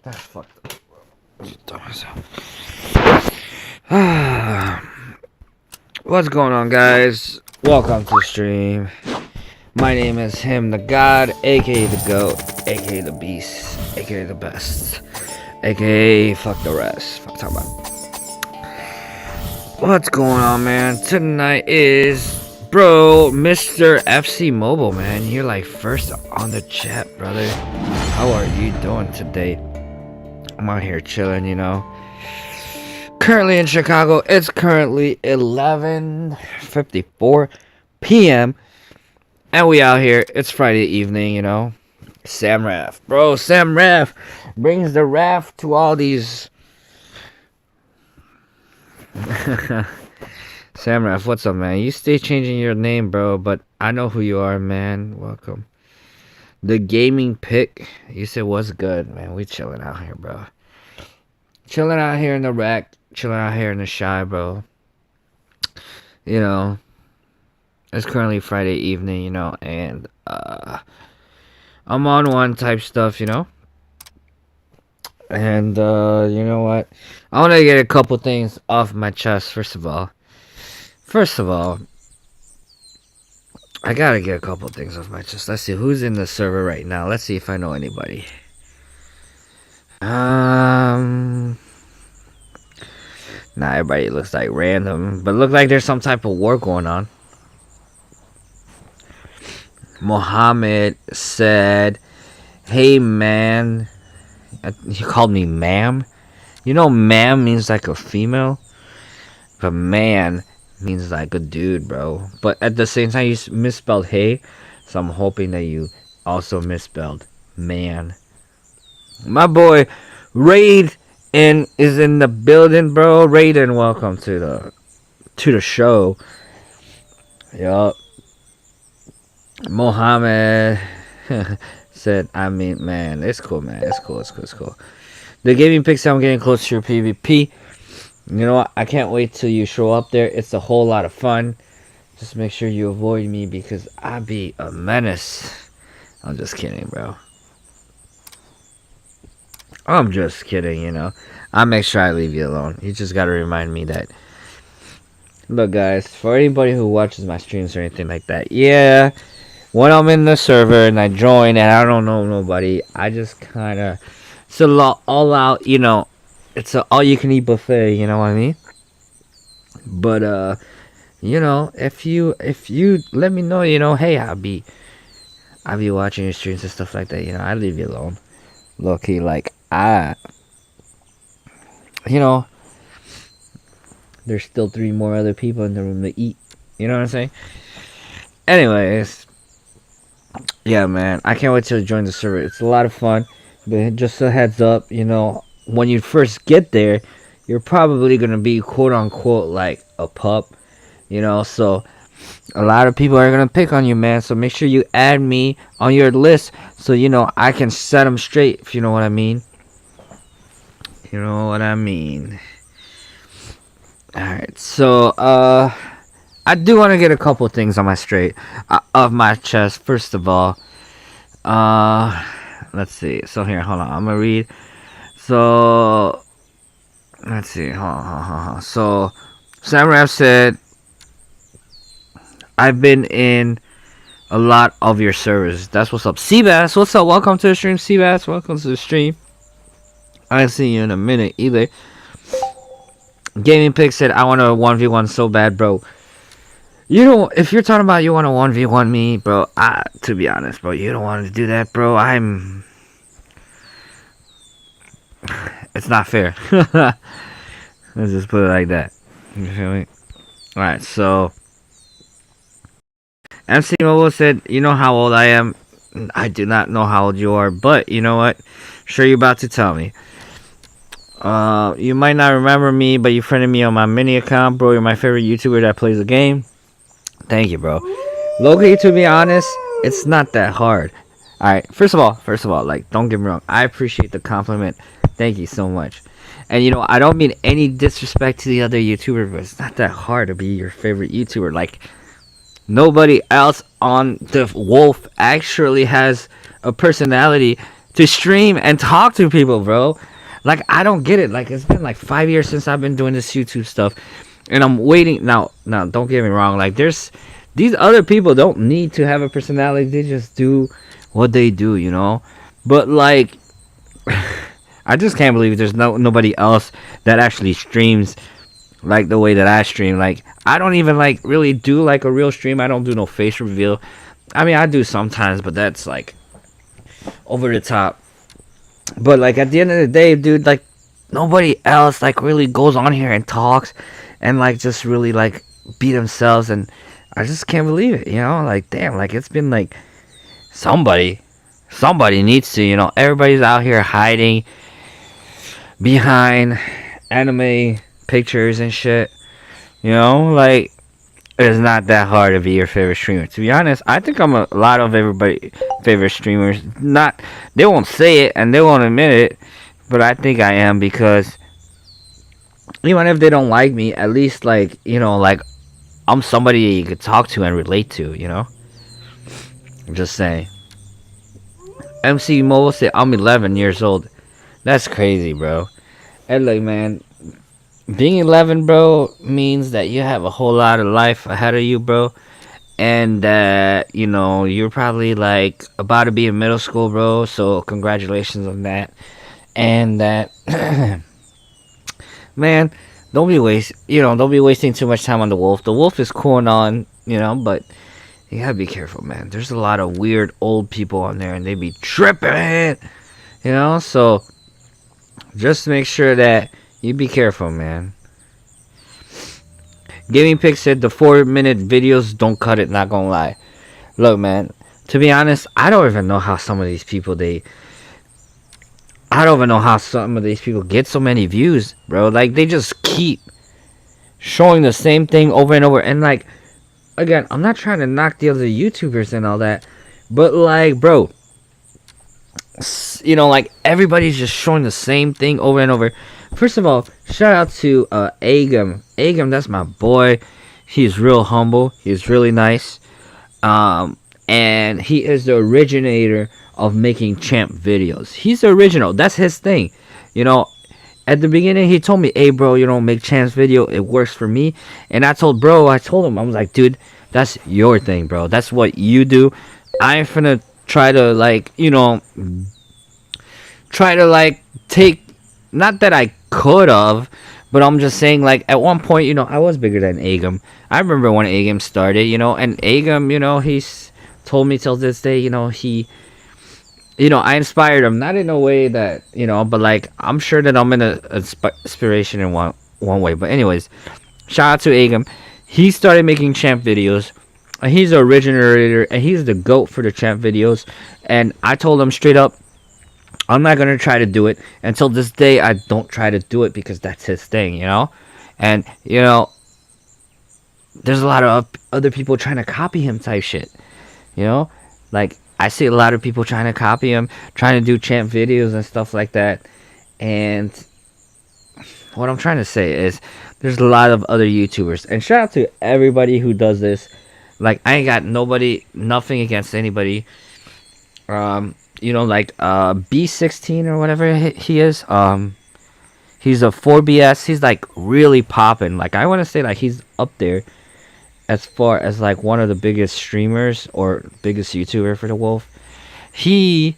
That's fucked up, bro. What's going on, guys? Welcome to the stream. My name is Him the God, aka the GOAT, aka the Beast, aka the Best, aka fuck the rest. Fuck talking about. What's going on, man? Tonight is, bro, Mr. FC Mobile, man. You're like first on the chat, brother. How are you doing today? I'm out here chilling, you know. Currently in Chicago, it's currently 11:54 p.m. and we out here. It's Friday evening, you know. Sam Raff, bro. Sam Raff brings the raft to all these. Sam Raff, what's up, man? You stay changing your name, bro, but I know who you are, man. Welcome. The gaming pick. You said what's good, man? We chilling out here, bro. Chilling out here in the rack. Chilling out here in the shy, bro. You know, it's currently Friday evening, you know, and I'm on one type stuff, you know. And you know what? I want to get a couple things off my chest. First of all, I gotta get a couple things off my chest. Let's see who's in the server right now. Let's see if I know anybody. Nah, everybody looks like random, but look like there's some type of war going on. Mohammed said, "Hey, man." He called me ma'am. You know, ma'am means like a female, but man means like a dude, bro. But at the same time, you misspelled hey, so I'm hoping that you also misspelled man. My boy Raid is in the building, bro. Raiden, welcome to the show. Yup. Mohammed said, I mean, man, it's cool, man. It's cool. The gaming picks, I'm getting close to your PvP. You know what? I can't wait till you show up there. It's a whole lot of fun. Just make sure you avoid me because I be a menace. I'm just kidding, bro. I'm just kidding, you know. I'll make sure I leave you alone. You just gotta remind me that. Look, guys, for anybody who watches my streams or anything like that, yeah, when I'm in the server and I join and I don't know nobody, I just kind of, it's a lot all out, you know, it's a all you can eat buffet, you know what I mean? But you know, if you let me know, you know, hey, I'll be watching your streams and stuff like that, you know, I leave you alone. Low-key, like you know, there's still 3 more other people in the room to eat. You know what I'm saying? Anyways, yeah, man, I can't wait to join the server. It's a lot of fun, but just a heads up, you know, when you first get there, you're probably gonna be quote unquote like a pup, you know. So a lot of people are gonna pick on you, man. So make sure you add me on your list, so you know I can set them straight. If you know what I mean. You know what I mean. Alright, so I do want to get a couple things on my off my chest. First of all, let's see. So here, hold on, I'm gonna read. So let's see, hold on. So Sam Raff said, I've been in a lot of your servers. That's what's up. Seabass, what's up? Welcome to the stream, Seabass. Welcome to the stream. I ain't seen you in a minute either. Gaming Pig said, I want to 1v1 so bad, bro. You don't, if you're talking about you want to 1v1 me, bro, to be honest, bro, you don't want to do that, bro. It's not fair. Let's just put it like that. You feel me? Alright, so MC Mobile said, you know how old I am? I do not know how old you are, but you know what? Sure, you're about to tell me. You might not remember me, but you friended me on my mini account, bro. You're my favorite YouTuber that plays the game. Thank you, bro. Locally, to be honest, it's not that hard. Alright, first of all, like, don't get me wrong. I appreciate the compliment. Thank you so much. And, you know, I don't mean any disrespect to the other YouTuber, but it's not that hard to be your favorite YouTuber. Like, nobody else on the Wolf actually has a personality to stream and talk to people, bro. Like, I don't get it. Like, it's been like 5 years since I've been doing this YouTube stuff, and I'm waiting now. Now, don't get me wrong. Like, there's these other people don't need to have a personality. They just do what they do, you know. But like, I just can't believe there's nobody else that actually streams like the way that I stream. Like, I don't even like really do like a real stream. I don't do no face reveal. I mean, I do sometimes, but that's like over the top. But like at the end of the day, dude, like nobody else like really goes on here and talks and like just really like be themselves, and I just can't believe it, you know? Like, damn, like it's been like somebody needs to, you know, everybody's out here hiding behind anime pictures and shit, you know? Like, it's not that hard to be your favorite streamer. To be honest, I think I'm a lot of everybody's favorite streamers. Not, they won't say it and they won't admit it, but I think I am, because even if they don't like me, at least like, you know, like I'm somebody you could talk to and relate to, you know? I'm just saying. MC Mobile said I'm 11 years old. That's crazy, bro. And like, man, being 11, bro, means that you have a whole lot of life ahead of you, bro. And that, you know, you're probably like about to be in middle school, bro. So congratulations on that. And that, man, don't be wasting too much time on the wolf. The wolf is cool and on, you know, but you gotta be careful, man. There's a lot of weird old people on there, and they be tripping, you know. So just make sure that you be careful, man. Gaming Pick said the 4-minute videos, don't cut it, not gonna lie. Look, man, to be honest, I don't even know how some of these people get so many views, bro. Like, they just keep showing the same thing over and over. And like, again, I'm not trying to knock the other YouTubers and all that, but like, bro, you know, like everybody's just showing the same thing over and over. First of all, shout out to Agam. Agam, that's my boy. He's real humble. He's really nice. And he is the originator of making champ videos. He's the original. That's his thing. You know, at the beginning, he told me, hey, bro, you know, make champs video. It works for me. And I told him, I was like, dude, that's your thing, bro. That's what you do. I ain't finna try to, like, you know, take, not that I could have, but I'm just saying, like, at one point, you know, I was bigger than Agam. I remember when Agam started, you know, and Agam, you know, he's told me till this day, you know, I inspired him, not in a way that, you know, but like, I'm sure that I'm in a inspiration in one way. But anyways, shout out to Agam. He started making champ videos. He's the originator, and he's the GOAT for the champ videos. And I told him straight up, I'm not going to try to do it. Until this day, I don't try to do it, because that's his thing, you know? And, you know, there's a lot of other people trying to copy him type shit, you know? Like, I see a lot of people trying to copy him, trying to do champ videos and stuff like that. And what I'm trying to say is, there's a lot of other YouTubers. And shout out to everybody who does this. Like, I ain't got nothing against anybody. You know, like B16 or whatever he is. He's a 4BS. He's like really popping. Like, I want to say like he's up there as far as like one of the biggest streamers or biggest YouTuber for the Wolf. You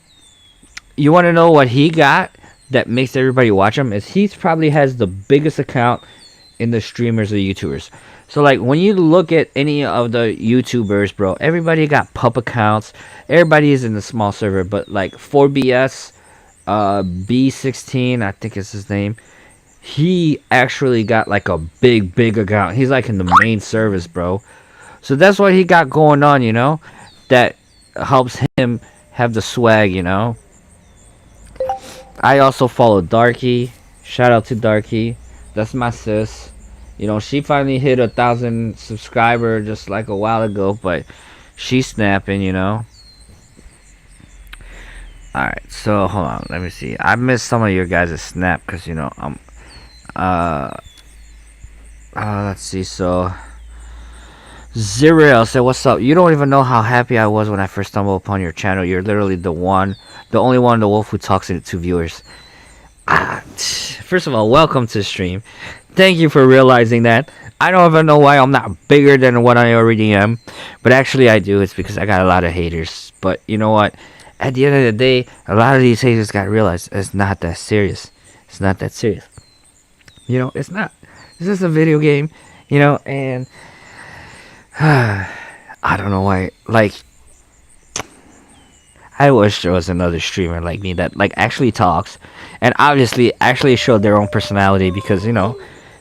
want to know what he got that makes everybody watch him? Is he probably has the biggest account in the streamers or YouTubers. So like, when you look at any of the YouTubers, bro, everybody got pup accounts. Everybody is in the small server, but like 4BS, B16, I think is his name. He actually got like a big account. He's like in the main service, bro. So that's what he got going on, you know, that helps him have the swag, you know. I also follow Darky. Shout out to Darky. That's my sis. You know, she finally hit 1,000 subscriber just like a while ago, but she's snapping, you know. Alright, so hold on, let me see. I missed some of your guys' snap because, you know, I'm let's see. So Ziriel said, what's up? You don't even know how happy I was when I first stumbled upon your channel. You're literally the one the only one, the wolf who talks to viewers. First of all, welcome to the stream. Thank you for realizing that. I don't even know why I'm not bigger than what I already am, but actually I do. It's because I got a lot of haters. But you know what? At the end of the day, a lot of these haters got realized it's not that serious. It's not that serious. You know, it's not. It's just a video game, you know, and I don't know why. Like, I wish there was another streamer like me that like actually talks and obviously actually showed their own personality, because you know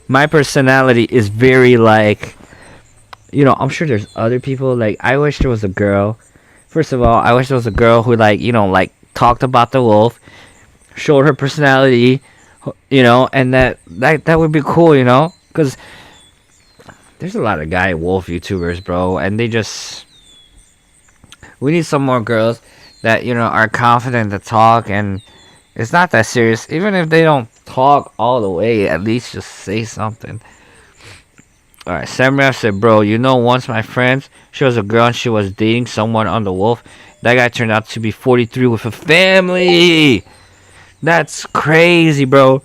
my personality is very like, you know, I'm sure there's other people. Like, I wish there was a girl. First of all, I wish there was a girl who like, you know, like talked about the wolf, showed her personality, you know, and that would be cool, you know, because there's a lot of guy wolf YouTubers, bro, and they just, we need some more girls that, you know, are confident to talk, and it's not that serious. Even if they don't talk all the way, at least just say something. Alright, Samurai said, bro, you know, once my friend, she was a girl and she was dating someone on the wolf. That guy turned out to be 43 with a family. That's crazy, bro.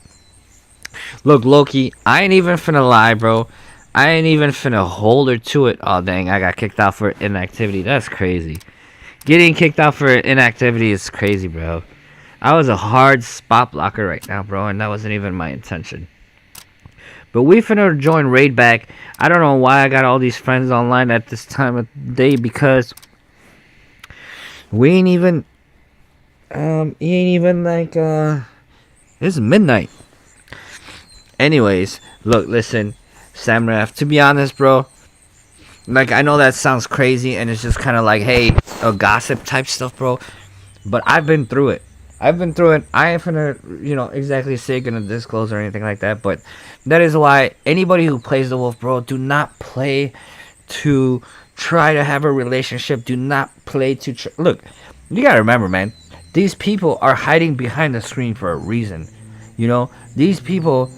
Look, Loki, I ain't even finna lie, bro. I ain't even finna hold her to it. Oh, dang, I got kicked out for inactivity. That's crazy. Getting kicked out for inactivity is crazy, bro. I was a hard spot blocker right now, bro, and that wasn't even my intention. But we finna join Raid back. I don't know why I got all these friends online at this time of day, because we ain't even, it's midnight. Anyways, look, listen, Samraf, to be honest, bro, like, I know that sounds crazy, and it's just kind of like, hey, a gossip type stuff, bro, but I've been through it. I ain't finna, you know, exactly say gonna disclose or anything like that, but that is why anybody who plays the wolf, bro, do not play to try to have a relationship. Do not play to look, you gotta remember, man, these people are hiding behind the screen for a reason. You know, these people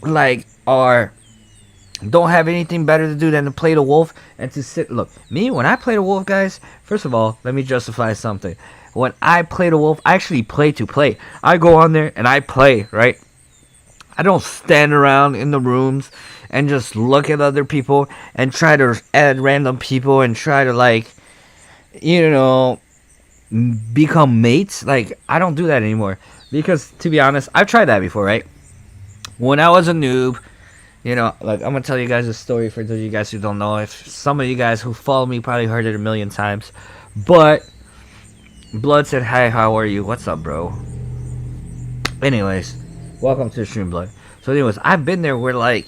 like don't have anything better to do than to play the wolf and to sit. Look, me, when I play the wolf, guys, first of all, let me justify something. When I play the wolf, I actually play to play. I go on there and I play, right? I don't stand around in the rooms and just look at other people and try to add random people and try to, like, you know, become mates. Like, I don't do that anymore, because to be honest, I've tried that before, right? When I was a noob, you know, like, I'm gonna tell you guys a story for those of you guys who don't know. If some of you guys who follow me probably heard it a million times, but Blood said, hi, how are you? What's up, bro? Anyways, welcome to the stream, Blood. So anyways, I've been there where, like,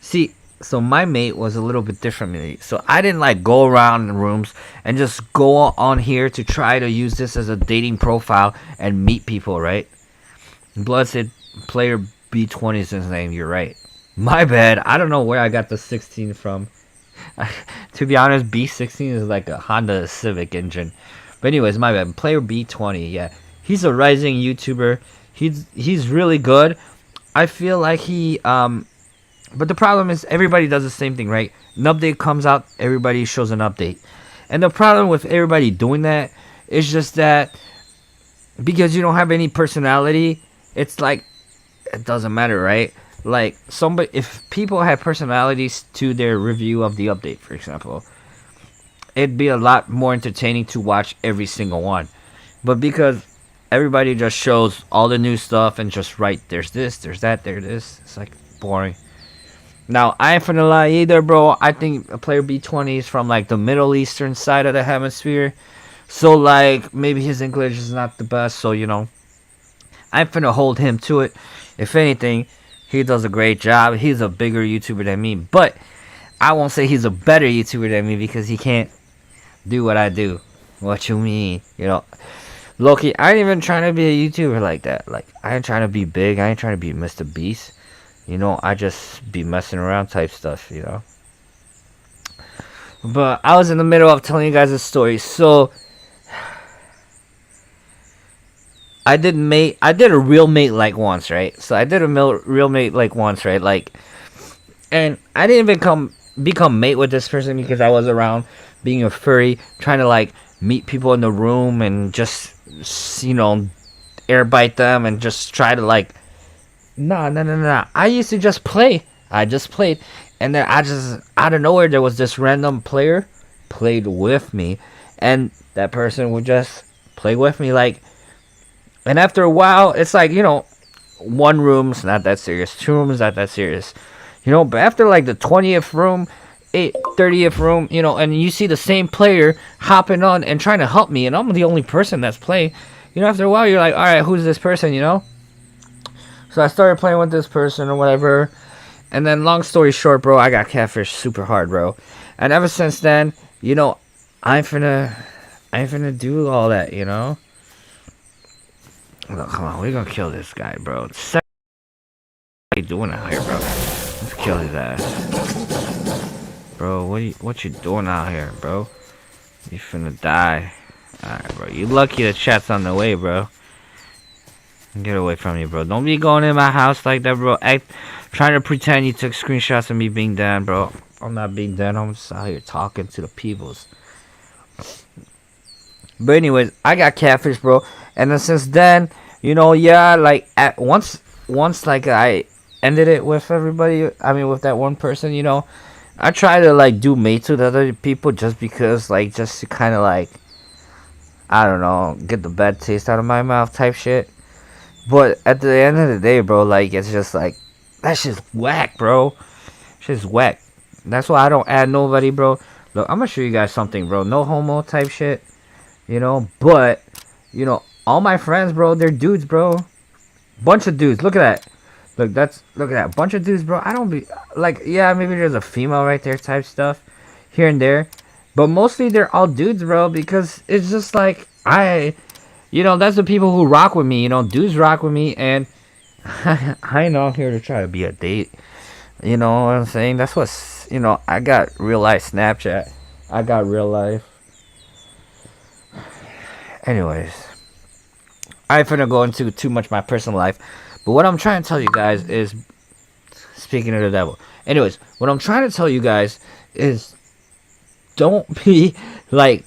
see, so my mate was a little bit different than me. So I didn't, like, go around in rooms and just go on here to try to use this as a dating profile and meet people, right? Blood said, player B20 is his name. You're right. My bad. I don't know where I got the 16 from. To be honest, B16 is like a Honda Civic engine. But anyways, my bad. Player B20, yeah. He's a rising YouTuber. He's really good. I feel like he but the problem is everybody does the same thing, right? An update comes out, everybody shows an update. And the problem with everybody doing that is just that because you don't have any personality, it's like it doesn't matter, right? Like, if people had personalities to their review of the update, for example, it'd be a lot more entertaining to watch every single one. But because everybody just shows all the new stuff and just write, there's this, there's that, there's this, it's like boring. Now, I ain't finna lie either, bro. I think a player B20 is from like the Middle Eastern side of the hemisphere. So, like, maybe his English is not the best, so, you know, I'm finna hold him to it. If anything, he does a great job. He's a bigger YouTuber than me. But I won't say he's a better YouTuber than me because he can't do what I do. What you mean? You know, Loki, I ain't even trying to be a YouTuber like that. Like, I ain't trying to be big. I ain't trying to be Mr. Beast. You know, I just be messing around type stuff, you know. But I was in the middle of telling you guys a story. So I did a real mate like once, right? So I did a real mate like once, right? Like, and I didn't even become mate with this person because I was around being a furry, trying to like meet people in the room and just, you know, air bite them and just try to like, no. I used to just play. I just played, and then I just out of nowhere there was this random player played with me, and that person would just play with me like, and after a while it's like, you know, one room's not that serious, two rooms not that serious, you know, but after like the 20th room, 30th room, you know, and you see the same player hopping on and trying to help me, and I'm the only person that's playing, you know, after a while you're like, all right, who's this person, you know? So I started playing with this person or whatever, and then long story short, bro, I got catfished super hard, bro, and ever since then, you know, I ain't finna do all that, you know. Look, come on, we gonna kill this guy, bro. What are you doing out here, bro? Let's kill his ass, bro. What you doing out here, bro? You finna die. Alright, bro. You lucky the chat's on the way, bro. Get away from me, bro. Don't be going in my house like that, bro. Trying to pretend you took screenshots of me being dead, bro. I'm not being dead. I'm just out here talking to the peoples. But anyways, I got catfish, bro. And then since then, you know, yeah, like at once like I ended it with everybody. I mean, with that one person, you know, I try to like do mates with other people just because, like, just to kind of like, I don't know, get the bad taste out of my mouth type shit. But at the end of the day, bro, like, it's just like, that shit's whack, bro. Shit's whack. That's why I don't add nobody, bro. Look, I'm gonna show you guys something, bro. No homo type shit, you know. But, you know, all my friends, bro, they're dudes, bro. Bunch of dudes. Look at that. Look at that. Bunch of dudes, bro. I don't be like, yeah, maybe there's a female right there type stuff here and there, but mostly they're all dudes, bro, because it's just like, you know, that's the people who rock with me, you know. Dudes rock with me, and I ain't out here to try to be a date, you know what I'm saying? That's what's, you know, I got real life Snapchat, I got real life. Anyways, I ain't finna go into too much my personal life, but what I'm trying to tell you guys is, speaking of the devil, anyways, what I'm trying to tell you guys is, don't be like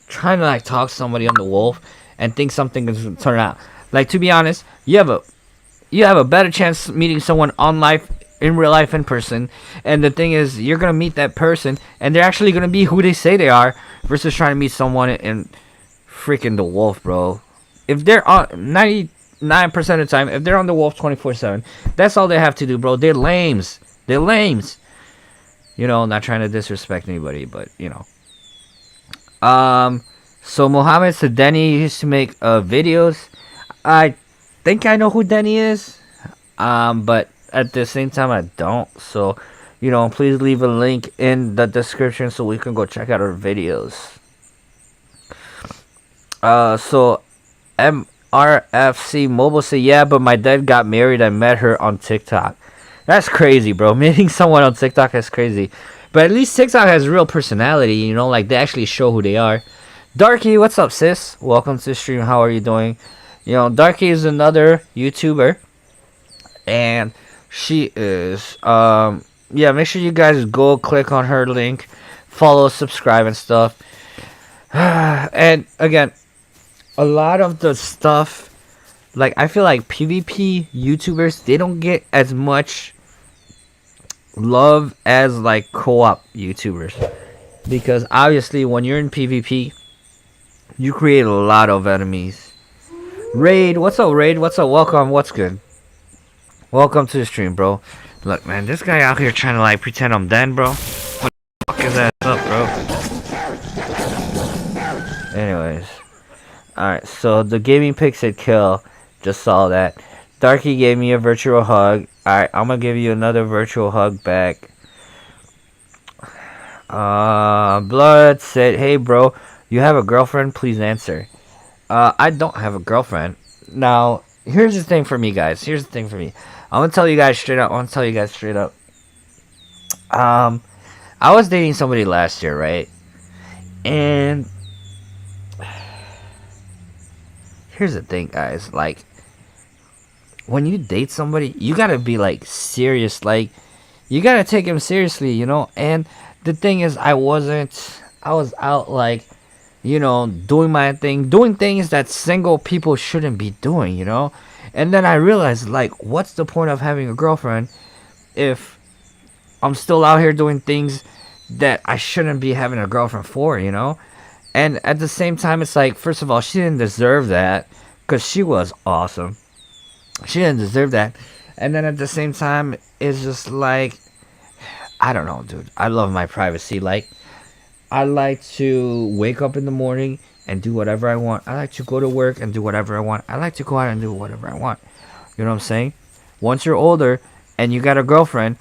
trying to like talk somebody on the wolf and think something is gonna turn out. Like, to be honest, you have a better chance meeting someone on life, in real life, in person, and the thing is, you're gonna meet that person and they're actually gonna be who they say they are, versus trying to meet someone in freaking the wolf, bro. If they're on 99% of the time, if they're on the wolf 24/7, that's all they have to do, bro. They're lames. You know, not trying to disrespect anybody, but you know. So Mohammed Sadeni used to make videos. I think I know who Denny is. But at the same time I don't. So, you know, please leave a link in the description so we can go check out our videos. So MRFC Mobile say, yeah, but my dad got married. I met her on TikTok. That's crazy, bro. Meeting someone on TikTok is crazy. But at least TikTok has real personality, you know, like they actually show who they are. Darky, what's up, sis? Welcome to the stream. How are you doing? You know, Darky is another YouTuber, and she is, yeah, make sure you guys go click on her link, follow, subscribe, and stuff. And again, a lot of the stuff, like, I feel like PvP YouTubers, they don't get as much love as like co-op YouTubers, because obviously when you're in PvP, you create a lot of enemies. Raid, what's up, Raid? What's up? Welcome. What's good? Welcome to the stream, bro. Look, man, this guy out here trying to like pretend I'm dead, bro. What the fuck is that up, bro? Anyways, alright, so the gaming pick said kill. Just saw that. Darky gave me a virtual hug. Alright, I'm gonna give you another virtual hug back. Blood said, hey bro, you have a girlfriend? Please answer. I don't have a girlfriend. Now, here's the thing for me, guys. Here's the thing for me. I'm gonna tell you guys straight up. I was dating somebody last year, right? And here's the thing, guys. Like, when you date somebody, you gotta be like serious. Like, you gotta take him seriously, you know. And the thing is, I was out like doing my thing, doing things that single people shouldn't be doing, And then I realized, like, what's the point of having a girlfriend if I'm still out here doing things that I shouldn't be having a girlfriend for? And at the same time, it's like, first of all, she didn't deserve that because she was awesome. She didn't deserve that. And then at the same time, it's just like, I don't know, dude. I love my privacy. Like, I like to wake up in the morning and do whatever I want. I like to go to work and do whatever I want. I like to go out and do whatever I want. You know what I'm saying? Once you're older and you got a girlfriend,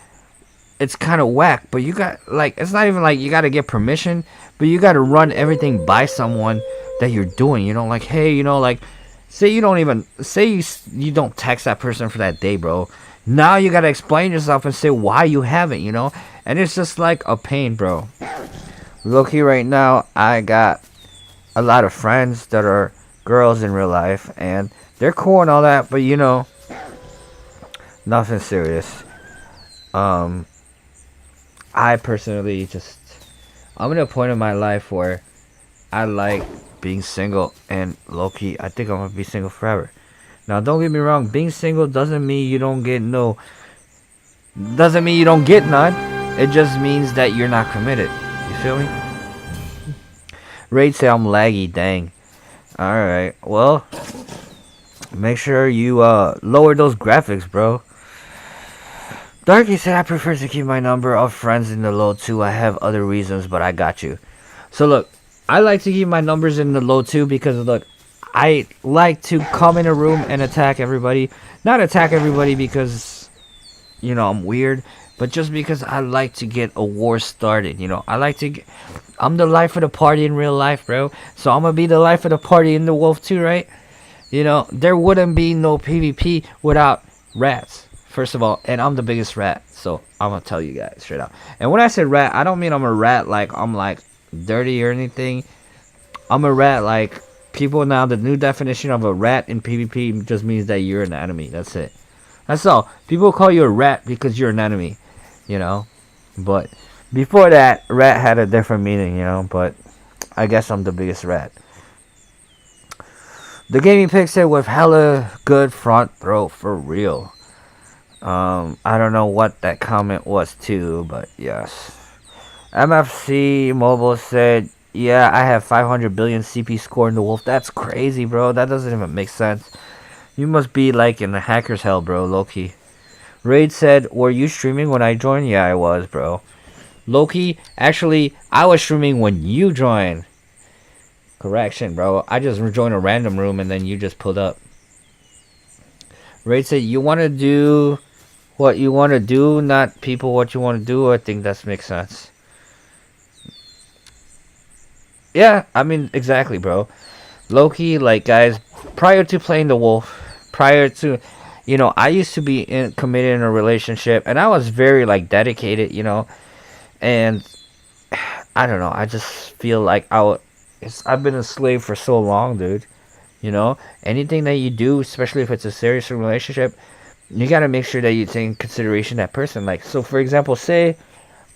it's kind of whack. But you got, like, it's not even like you got to get permission, but you got to run everything by someone that you're doing. Like, hey, like, say you don't text that person for that day, bro. Now you got to explain yourself and say why you haven't, And it's just like a pain, bro. Low-key right now, I got a lot of friends that are girls in real life, and they're cool and all that, but nothing serious. I personally I'm at a point in my life where I like being single, and low-key, I think I'm gonna be single forever. Now, don't get me wrong, being single doesn't mean you don't get none. It just means that you're not committed. You feel me? Raid say I'm laggy, dang. Alright, well, make sure you lower those graphics, bro. Darky said I prefer to keep my number of friends in the low too. I have other reasons, but I got you. So look, I like to keep my numbers in the low too because look, I like to come in a room and attack everybody. Not attack everybody because I'm weird, but just because I like to get a war started. I'm the life of the party in real life, bro. So I'm gonna be the life of the party in the wolf too, right? There wouldn't be no PvP without rats. First of all, and I'm the biggest rat, so I'm gonna tell you guys straight up. And when I say rat, I don't mean I'm a rat like I'm like dirty or anything. I'm a rat like people now. The new definition of a rat in PvP just means that you're an enemy. That's it. That's all. People call you a rat because you're an enemy, But before that, rat had a different meaning, But I guess I'm the biggest rat. The gaming pick said with hella good front throw for real. I don't know what that comment was too, but yes. MFC Mobile said, yeah, I have 500 billion CP score in the wolf. That's crazy, bro. That doesn't even make sense. You must be like in the hacker's hell, bro, Loki. Raid said, were you streaming when I joined? Yeah, I was, bro. Loki, actually, I was streaming when you joined. Correction, bro. I just joined a random room and then you just pulled up. Raid said, you want to do what you want to do, not people what you want to do. I think that makes sense. Yeah, I mean, exactly, bro. Low-key, like, guys, prior to playing the wolf, prior to, I used to be committed in a relationship, and I was very, like, dedicated, and I don't know, I just feel like I've been a slave for so long, dude. Anything that you do, especially if it's a serious relationship, you gotta make sure that you take in consideration that person. Like, so for example, say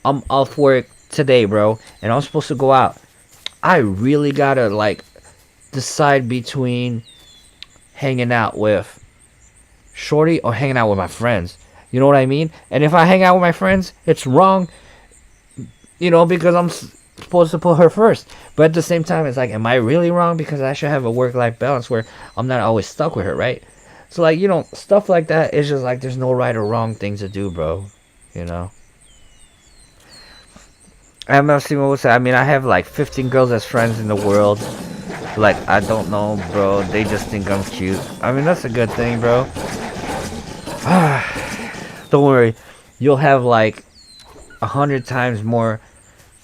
I'm off work today, bro, and I'm supposed to go out. I really gotta, like, decide between hanging out with Shorty or hanging out with my friends. You know what I mean? And if I hang out with my friends, it's wrong, because I'm supposed to put her first. But at the same time, it's like, am I really wrong? Because I should have a work-life balance where I'm not always stuck with her, right? So, like, stuff like that is just like, there's no right or wrong thing to do, bro. MFC will say, I mean, I have like 15 girls as friends in the world. Like, I don't know, bro. They just think I'm cute. I mean, that's a good thing, bro. Don't worry. You'll have like 100 times more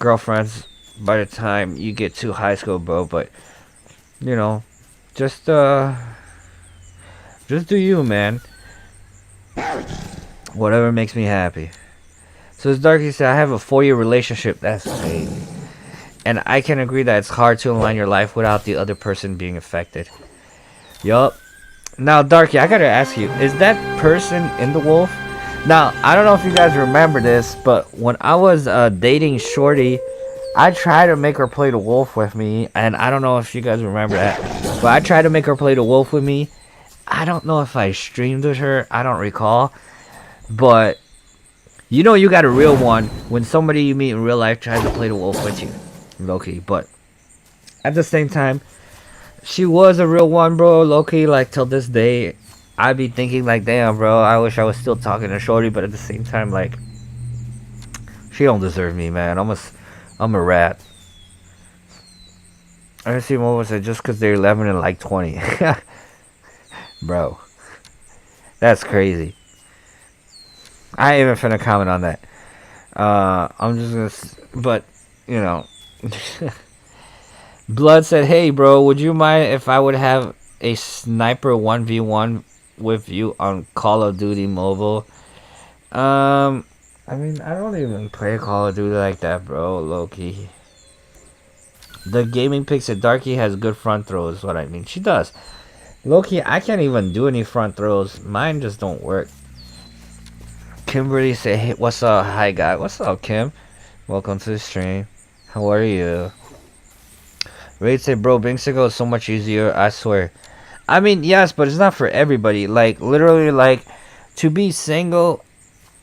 girlfriends by the time you get to high school, bro. But, just do you, man. Whatever makes me happy. So as Darky said, I have a 4-year relationship. That's crazy. And I can agree that it's hard to align your life without the other person being affected. Yup. Now, Darky, I gotta ask you, is that person in the wolf? Now, I don't know if you guys remember this, but when I was dating Shorty, I tried to make her play the wolf with me, and I don't know if you guys remember that, but I tried to make her play the wolf with me. I don't know if I streamed with her. I don't recall, but you know you got a real one when somebody you meet in real life tries to play the wolf with you, low-key. But at the same time, she was a real one, bro, low-key. Like till this day, I be thinking like, damn, bro, I wish I was still talking to Shorty. But at the same time, like, she don't deserve me, man. I'm a rat. I see what was it just because they're 11 and like 20, bro. That's crazy. I ain't even finna comment on that. I'm just gonna, but you know, Blood said, "Hey, bro, would you mind if I would have a sniper 1v1 with you on Call of Duty Mobile?" I mean, I don't even play Call of Duty like that, bro. Low-key. The gaming pick said Darky has good front throws. Is what I mean. She does. Low-key, I can't even do any front throws. Mine just don't work. Kimberly said, "Hey, what's up? Hi, guy. What's up, Kim? Welcome to the stream. How are you?" Raid said, "Bro, being single is so much easier, I swear." I mean, yes, but it's not for everybody. Like, literally, like, to be single,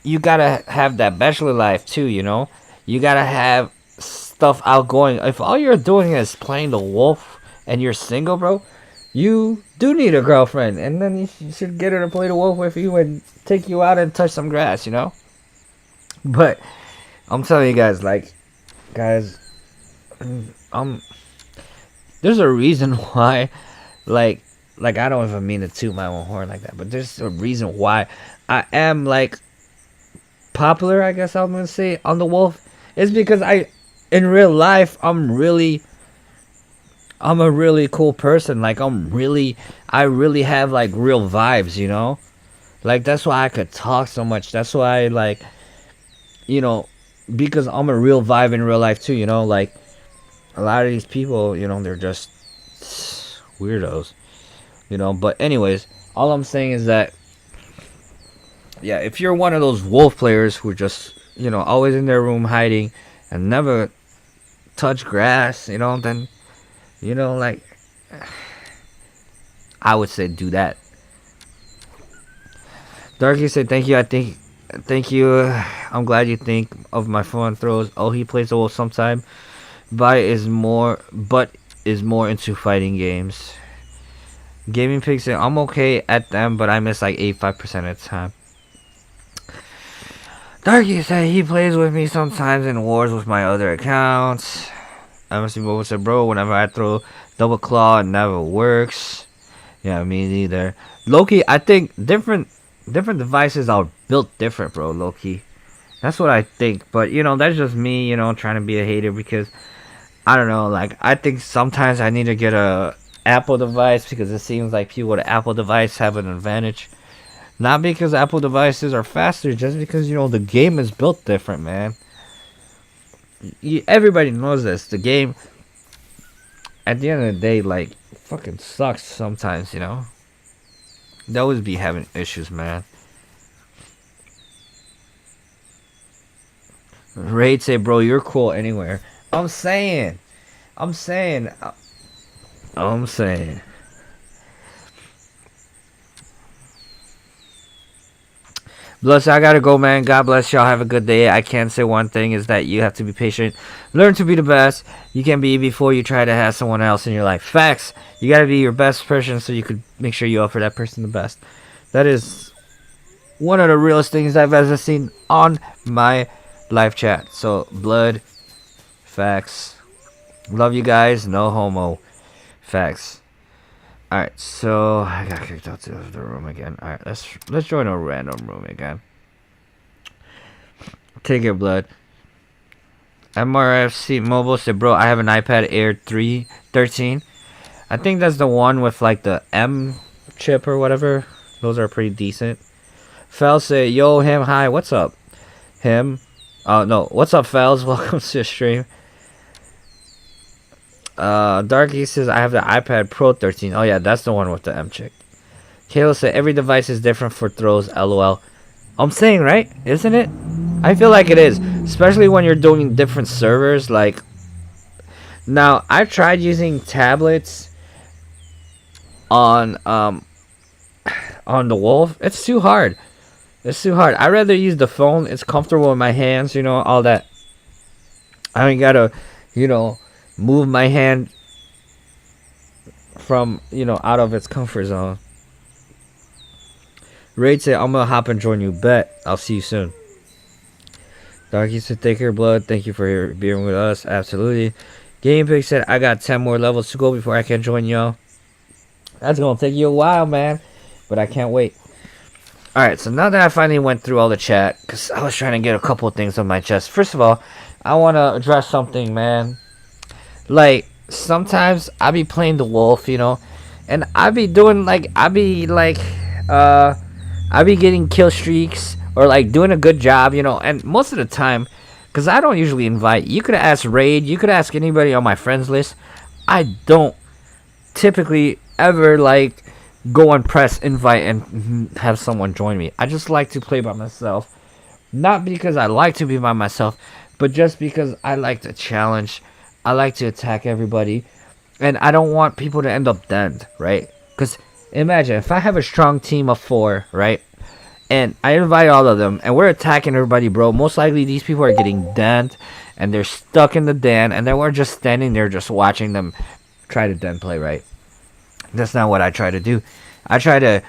you gotta have that bachelor life, too, you know? You gotta have stuff outgoing. If all you're doing is playing the wolf and you're single, bro, you do need a girlfriend. And then you should get her to play the wolf with you and take you out and touch some grass, you know? But I'm telling you guys, like, guys, there's a reason why, like I don't even mean to toot my own horn like that, but there's a reason why I am, like, popular, I guess I'm gonna say, on the wolf. It's because in real life, I'm a really cool person. Like, I really have, like, real vibes, you know? Like, that's why I could talk so much. That's why, like, you know, because I'm a real vibe in real life too, you know? Like, a lot of these people, you know, they're just weirdos, you know? But anyways, all I'm saying is that, yeah, if you're one of those wolf players who are just, you know, always in their room hiding and never touch grass, you know, then, you know, like, I would say do that. Darky said, "Thank you. Thank you. I'm glad you think of my phone throws. Oh, he plays the wolf sometime, but is more into fighting games." Gaming Pig said, "I'm okay at them, but I miss like 85% of the time." Darky said he plays with me sometimes in wars with my other accounts. MSC Mobile said, "Bro, whenever I throw double claw, it never works." Yeah, me neither. Loki, I think different devices are built different, bro. Loki, that's what I think. But you know, that's just me, you know, trying to be a hater because I don't know. Like, I think sometimes I need to get a Apple device because it seems like people with an Apple device have an advantage. Not because Apple devices are faster, just because, you know, the game is built different, man. Everybody knows this. The game, at the end of the day, like, fucking sucks sometimes, you know? They always be having issues, man. Raid say, "Bro, you're cool anywhere." I'm saying. Bless, I gotta go, man. God bless y'all. Have a good day. I can say one thing is that you have to be patient. Learn to be the best you can be before you try to have someone else in your life. Facts. You gotta be your best person so you could make sure you offer that person the best. That is one of the realest things I've ever seen on my live chat. So, blood. Facts. Love you guys. No homo. Facts. Alright, so I got kicked out of the room again. Alright, let's join a random room again. Take it, blood. MRFC Mobile said, "Bro, I have an iPad Air 13. I think that's the one with like the M chip or whatever. Those are pretty decent." Fel said, "Yo, him, hi, what's up?" Him. No, what's up, Fels? Welcome to the stream. Darky says, "I have the iPad Pro 13. Oh yeah, that's the one with the M chip. Kayla said, "Every device is different for throws, LOL." I'm saying, right? Isn't it? I feel like it is. Especially when you're doing different servers. Like, Now I tried using tablets on the Wolf. It's too hard. It's too hard. I'd rather use the phone. It's comfortable in my hands, you know, all that. I ain't gotta, you know, move my hand from, you know, out of its comfort zone. Raid said, I'm gonna hop and join you. Bet. I'll see you soon. Darky said, take care, blood. Thank you for being with us. Absolutely. Game Pig said, I got 10 more levels to go before I can join y'all. That's gonna take you a while, man. But I can't wait. Alright, so now that I finally went through all the chat, because I was trying to get a couple of things on my chest. First of all, I want to address something, man. Like, sometimes I be playing the Wolf, you know, and I be doing, like, I be getting kill streaks, or, like, doing a good job, you know, and most of the time, because I don't usually invite, you could ask Raid, you could ask anybody on my friends list, I don't typically ever, like, go and press invite and have someone join me. I just like to play by myself. Not because I like to be by myself, but just because I like to challenge. I like to attack everybody. And I don't want people to end up dead, right? Because imagine if I have a strong team of 4, right? And I invite all of them and we're attacking everybody, bro. Most likely these people are getting dead and they're stuck in the den, and then we're just standing there just watching them try to den play, right? That's not what I try to do. I try to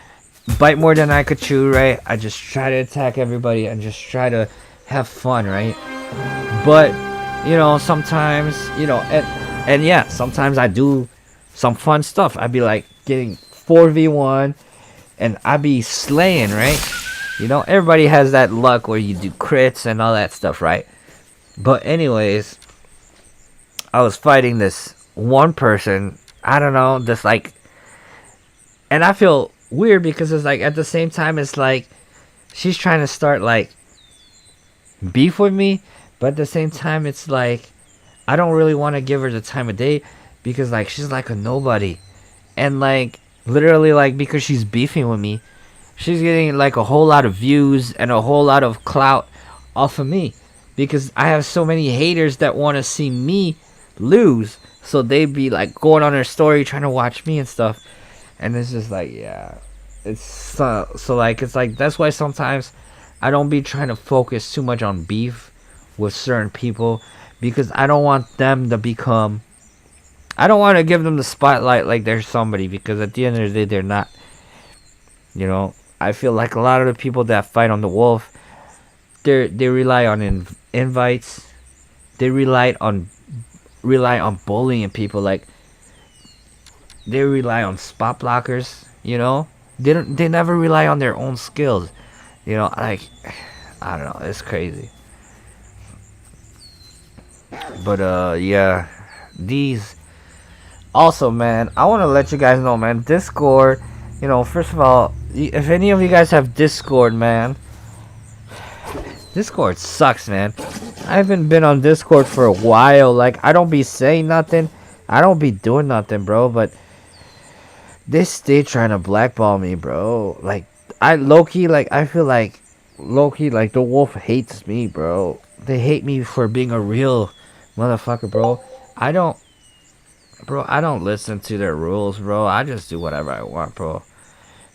bite more than I could chew, right? I just try to attack everybody and just try to have fun, right? But, you know, sometimes, you know, and yeah, sometimes I do some fun stuff. I'd be like getting 4v1 and I'd be slaying, right? You know, everybody has that luck where you do crits and all that stuff, right? But anyways, I was fighting this one person, I don't know, this like, and I feel weird because it's like at the same time it's like she's trying to start like beef with me, but at the same time it's like I don't really want to give her the time of day because like she's like a nobody, and like literally like because she's beefing with me, she's getting like a whole lot of views and a whole lot of clout off of me because I have so many haters that want to see me lose, so they be like going on her story trying to watch me and stuff. And it's just like, yeah, it's so like, it's like, that's why sometimes I don't be trying to focus too much on beef with certain people, because I don't want them to become, I don't want to give them the spotlight like they're somebody, because at the end of the day, they're not, you know. I feel like a lot of the people that fight on the Wolf, they rely on invites, they rely on bullying people, like, they rely on spot blockers, you know. They never rely on their own skills, you know. Like, I don't know, it's crazy. But yeah, these also, man, I want to let you guys know, man, Discord, you know, first of all, if any of you guys have Discord, man, Discord sucks, man. I haven't been on Discord for a while. Like, I don't be saying nothing, I don't be doing nothing, bro, but they stay trying to blackball me, bro. Like, I low-key, like, I feel like low-key, like, the Wolf hates me, bro. They hate me for being a real motherfucker, bro. I don't listen to their rules, bro. I just do whatever I want, bro.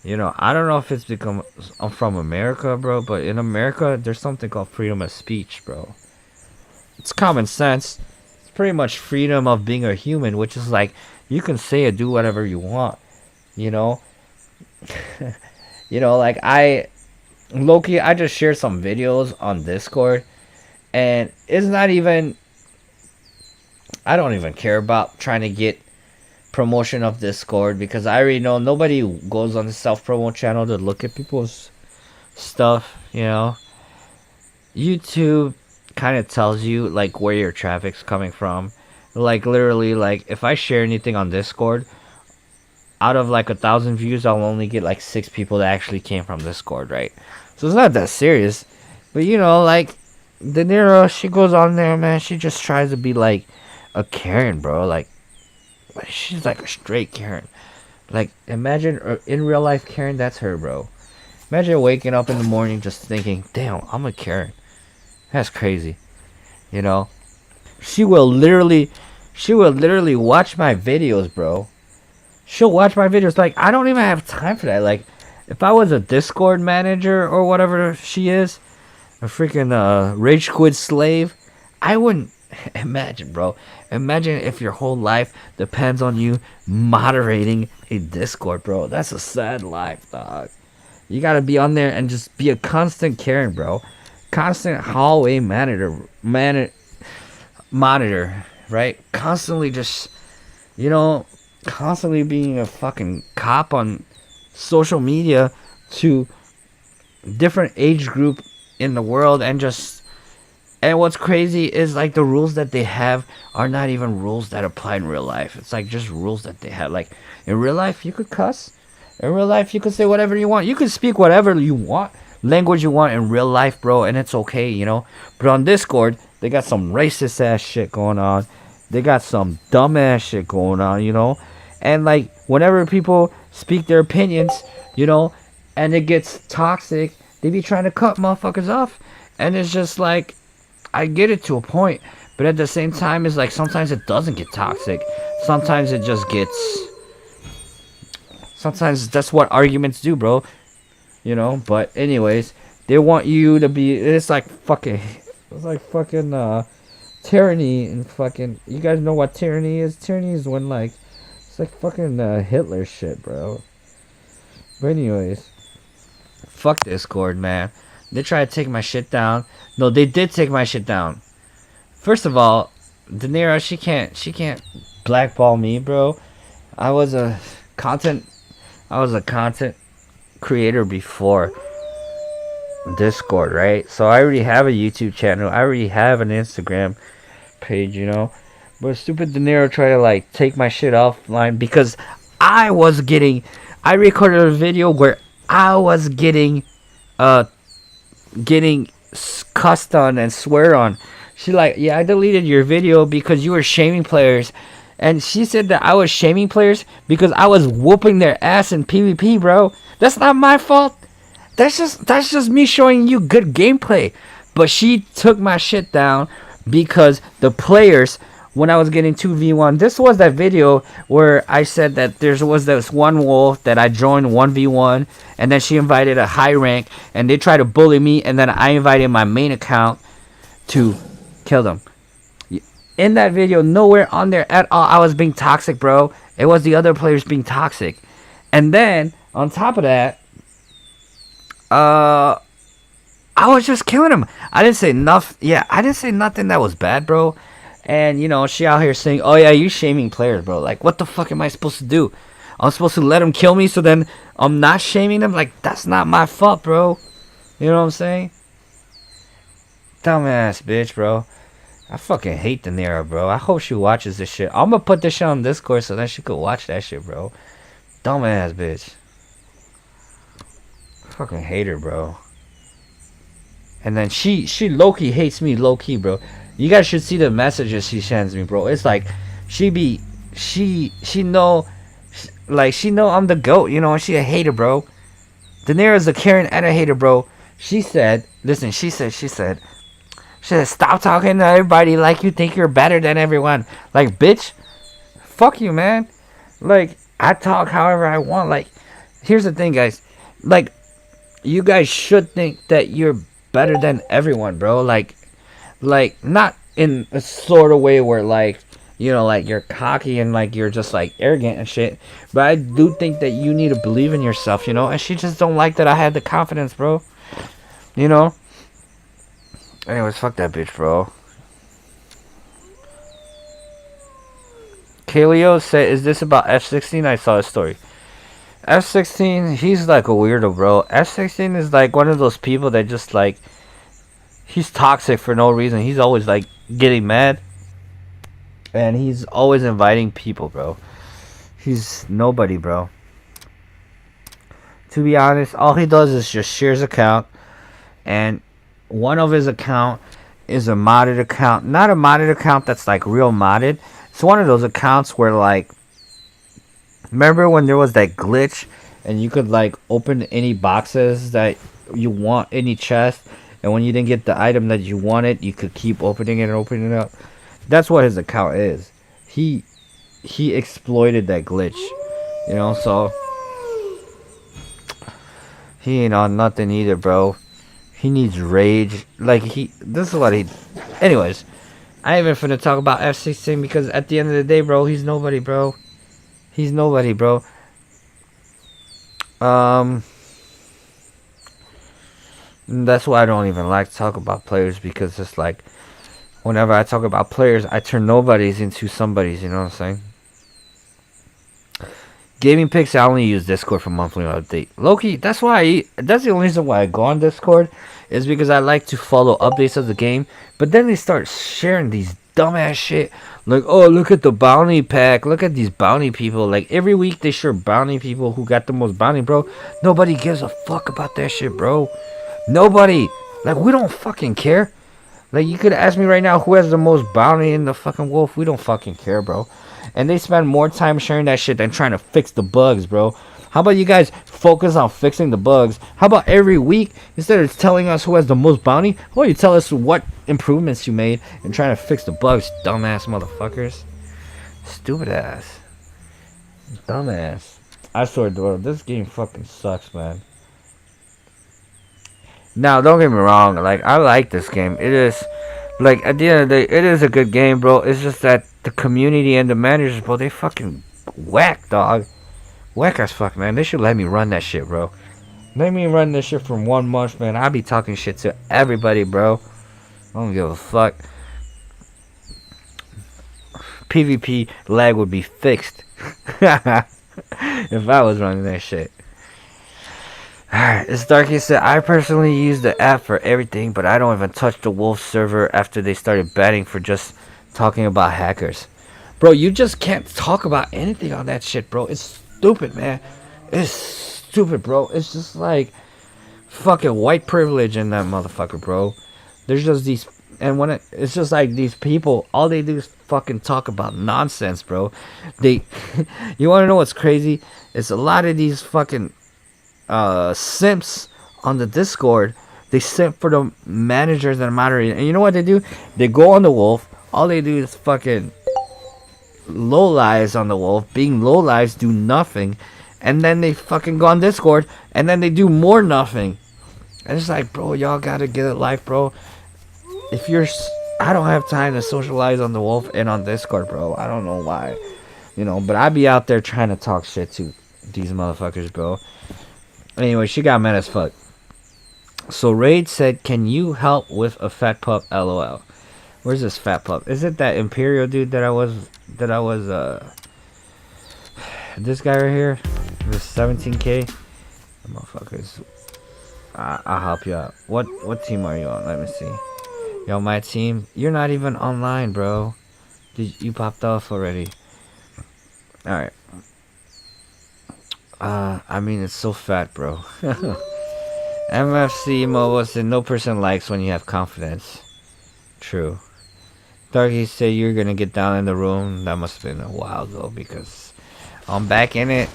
You know, I don't know if it's because I'm from America, bro, but in America, there's something called freedom of speech, bro. It's common sense. It's pretty much freedom of being a human, which is like, you can say or do whatever you want. You know, you know, like low-key, I just shared some videos on Discord, and it's not even, I don't even care about trying to get promotion of Discord, because I already know nobody goes on the self-promo channel to look at people's stuff, you know. YouTube kind of tells you, like, where your traffic's coming from. Like, literally, like, if I share anything on Discord, out of like 1,000 views, I'll only get like 6 people that actually came from Discord, right? So it's not that serious. But you know, like, De Niro, she goes on there, man, she just tries to be like a Karen, bro. Like she's like a straight Karen. Like, imagine in real life Karen, that's her, bro. Imagine waking up in the morning just thinking, damn, I'm a Karen. That's crazy. You know? She will literally She will literally watch my videos, bro. She'll watch my videos. Like, I don't even have time for that. Like, if I was a Discord manager or whatever she is, a freaking rage quit slave, I wouldn't. Imagine, bro. Imagine if your whole life depends on you moderating a Discord, bro. That's a sad life, dog. You gotta be on there and just be a constant Karen, bro. Constant hallway monitor, right? Constantly just, constantly being a fucking cop on social media to different age group in the world, and what's crazy is like the rules that they have are not even rules that apply in real life. It's like just rules that they have. Like in real life you could cuss, in real life you could say whatever you want, you could speak whatever you want, language you want in real life, bro, and it's okay. But on Discord they got some racist ass shit going on, they got some dumb ass shit going on. And like whenever people speak their opinions, and it gets toxic, they be trying to cut motherfuckers off. And it's just like, I get it to a point, but at the same time, it's like sometimes it doesn't get toxic. Sometimes it just gets. Sometimes that's what arguments do, bro. But anyways, they want you to be. It's like fucking tyranny and fucking. You guys know what tyranny is? Tyranny is when like, it's like fucking Hitler shit, bro. But anyways, fuck Discord, man. They try to take my shit down. No, they did take my shit down. First of all, De Niro, she can't blackball me, bro. I was a content creator before Discord, right? So I already have a YouTube channel. I already have an Instagram page, But stupid De Niro tried to like take my shit offline because I recorded a video where I was getting cussed on and swear on. She like, yeah, I deleted your video because you were shaming players. And she said that I was shaming players because I was whooping their ass in PvP, bro. That's not my fault. That's just me showing you good gameplay. But she took my shit down because the players, when I was getting 2v1, this was that video where I said that there was this one wolf that I joined 1v1, and then she invited a high rank, and they tried to bully me, and then I invited my main account to kill them. In that video, nowhere on there at all I was being toxic, bro. It was the other players being toxic. And then, on top of that, I was just killing them. I didn't say nothing. Yeah, I didn't say nothing that was bad, bro. And, she out here saying, oh, yeah, you shaming players, bro. Like, what the fuck am I supposed to do? I'm supposed to let them kill me so then I'm not shaming them? Like, that's not my fault, bro. You know what I'm saying? Dumbass bitch, bro. I fucking hate De Niro, bro. I hope she watches this shit. I'm gonna put this shit on Discord so then she could watch that shit, bro. Dumbass bitch. I fucking hate her, bro. And then she low-key hates me, low-key, bro. You guys should see the messages she sends me, bro. It's like she know I'm the GOAT, and she a hater, bro. De Niro's a Karen and a hater, bro. She said, stop talking to everybody like you think you're better than everyone. Like, bitch, fuck you, man. Like, I talk however I want. Like, here's the thing, guys. Like, you guys should think that you're better than everyone, bro. Like not in a sort of way where like you're cocky and like you're just like arrogant and shit, but I do think that you need to believe in yourself, and she just don't like that I had the confidence, bro. Anyways, fuck that bitch, bro. Kaleo said, is this about F16? I saw a story. F16, he's like a weirdo, bro. F16 is like one of those people that just like, he's toxic for no reason. He's always like getting mad, and he's always inviting people, bro. He's nobody, bro. To be honest, all he does is just shares account, and one of his account is a modded account. Not a modded account that's like real modded. It's one of those accounts where like, remember when there was that glitch and you could like open any boxes that you want, any chest, and when you didn't get the item that you wanted, you could keep opening it and opening it up? That's what his account is. he exploited that glitch, you know. So he ain't on nothing either, bro. He needs rage. Like, this is what he. Anyways, I ain't even finna talk about F16 because at the end of the day, bro, he's nobody, bro. He's nobody, bro. That's why I don't even like to talk about players, because it's like, whenever I talk about players, I turn nobodies into somebodies, you know what I'm saying? Gaming picks, I only use Discord for monthly update. Loki, that's the only reason why I go on Discord, is because I like to follow updates of the game. But then they start sharing these dumbass shit, like, oh, look at the bounty pack, look at these bounty people. Like, every week they share bounty people who got the most bounty, bro. Nobody gives a fuck about that shit, bro. Nobody. Like, we don't fucking care. Like, you could ask me right now who has the most bounty in the fucking wolf. We don't fucking care, bro. And they spend more time sharing that shit than trying to fix the bugs, bro. How about you guys focus on fixing the bugs? How about every week, instead of telling us who has the most bounty, how about you tell us what improvements you made and trying to fix the bugs, dumbass motherfuckers. Stupid ass. Dumbass. I swear, bro, this game fucking sucks, man. Now, don't get me wrong. Like, I like this game. It is, like, at the end of the day, it is a good game, bro. It's just that the community and the managers, bro, they fucking whack, dog. Whack as fuck, man. They should let me run that shit, bro. Let me run this shit for 1 month, man. I'll be talking shit to everybody, bro. I don't give a fuck. PvP lag would be fixed if I was running that shit. Alright, this Darky said, I personally use the app for everything, but I don't even touch the Wolf server after they started banning for just talking about hackers. Bro, you just can't talk about anything on that shit, bro. It's stupid, man. It's stupid, bro. It's just like fucking white privilege in that motherfucker, bro. There's just these, and when it's just like these people, all they do is fucking talk about nonsense, bro. They, you want to know what's crazy? It's a lot of these fucking simps on the Discord. They simp for the managers and moderators, and you know what they do? They go on the Wolf. All they do is fucking low lives on the Wolf. Being low lives, do nothing, and then they fucking go on Discord, and then they do more nothing. And it's like, bro, y'all gotta get a life, bro. If you're, I don't have time to socialize on the Wolf and on Discord, bro. I don't know why, you know, but I be out there trying to talk shit to these motherfuckers, bro. Anyway, she got mad as fuck. So Raid said, can you help with a fat pup, lol. Where's this fat pup? Is it that Imperial dude that I was this guy right here? This 17k? Motherfuckers. I'll help you out. What team are you on? Let me see. Yo, my team. You're not even online, bro. You popped off already. Alright. I mean, it's so fat, bro. MFC Mobile said, no person likes when you have confidence. True. Darky said, you're gonna get down in the room. That must have been a while ago, because I'm back in it.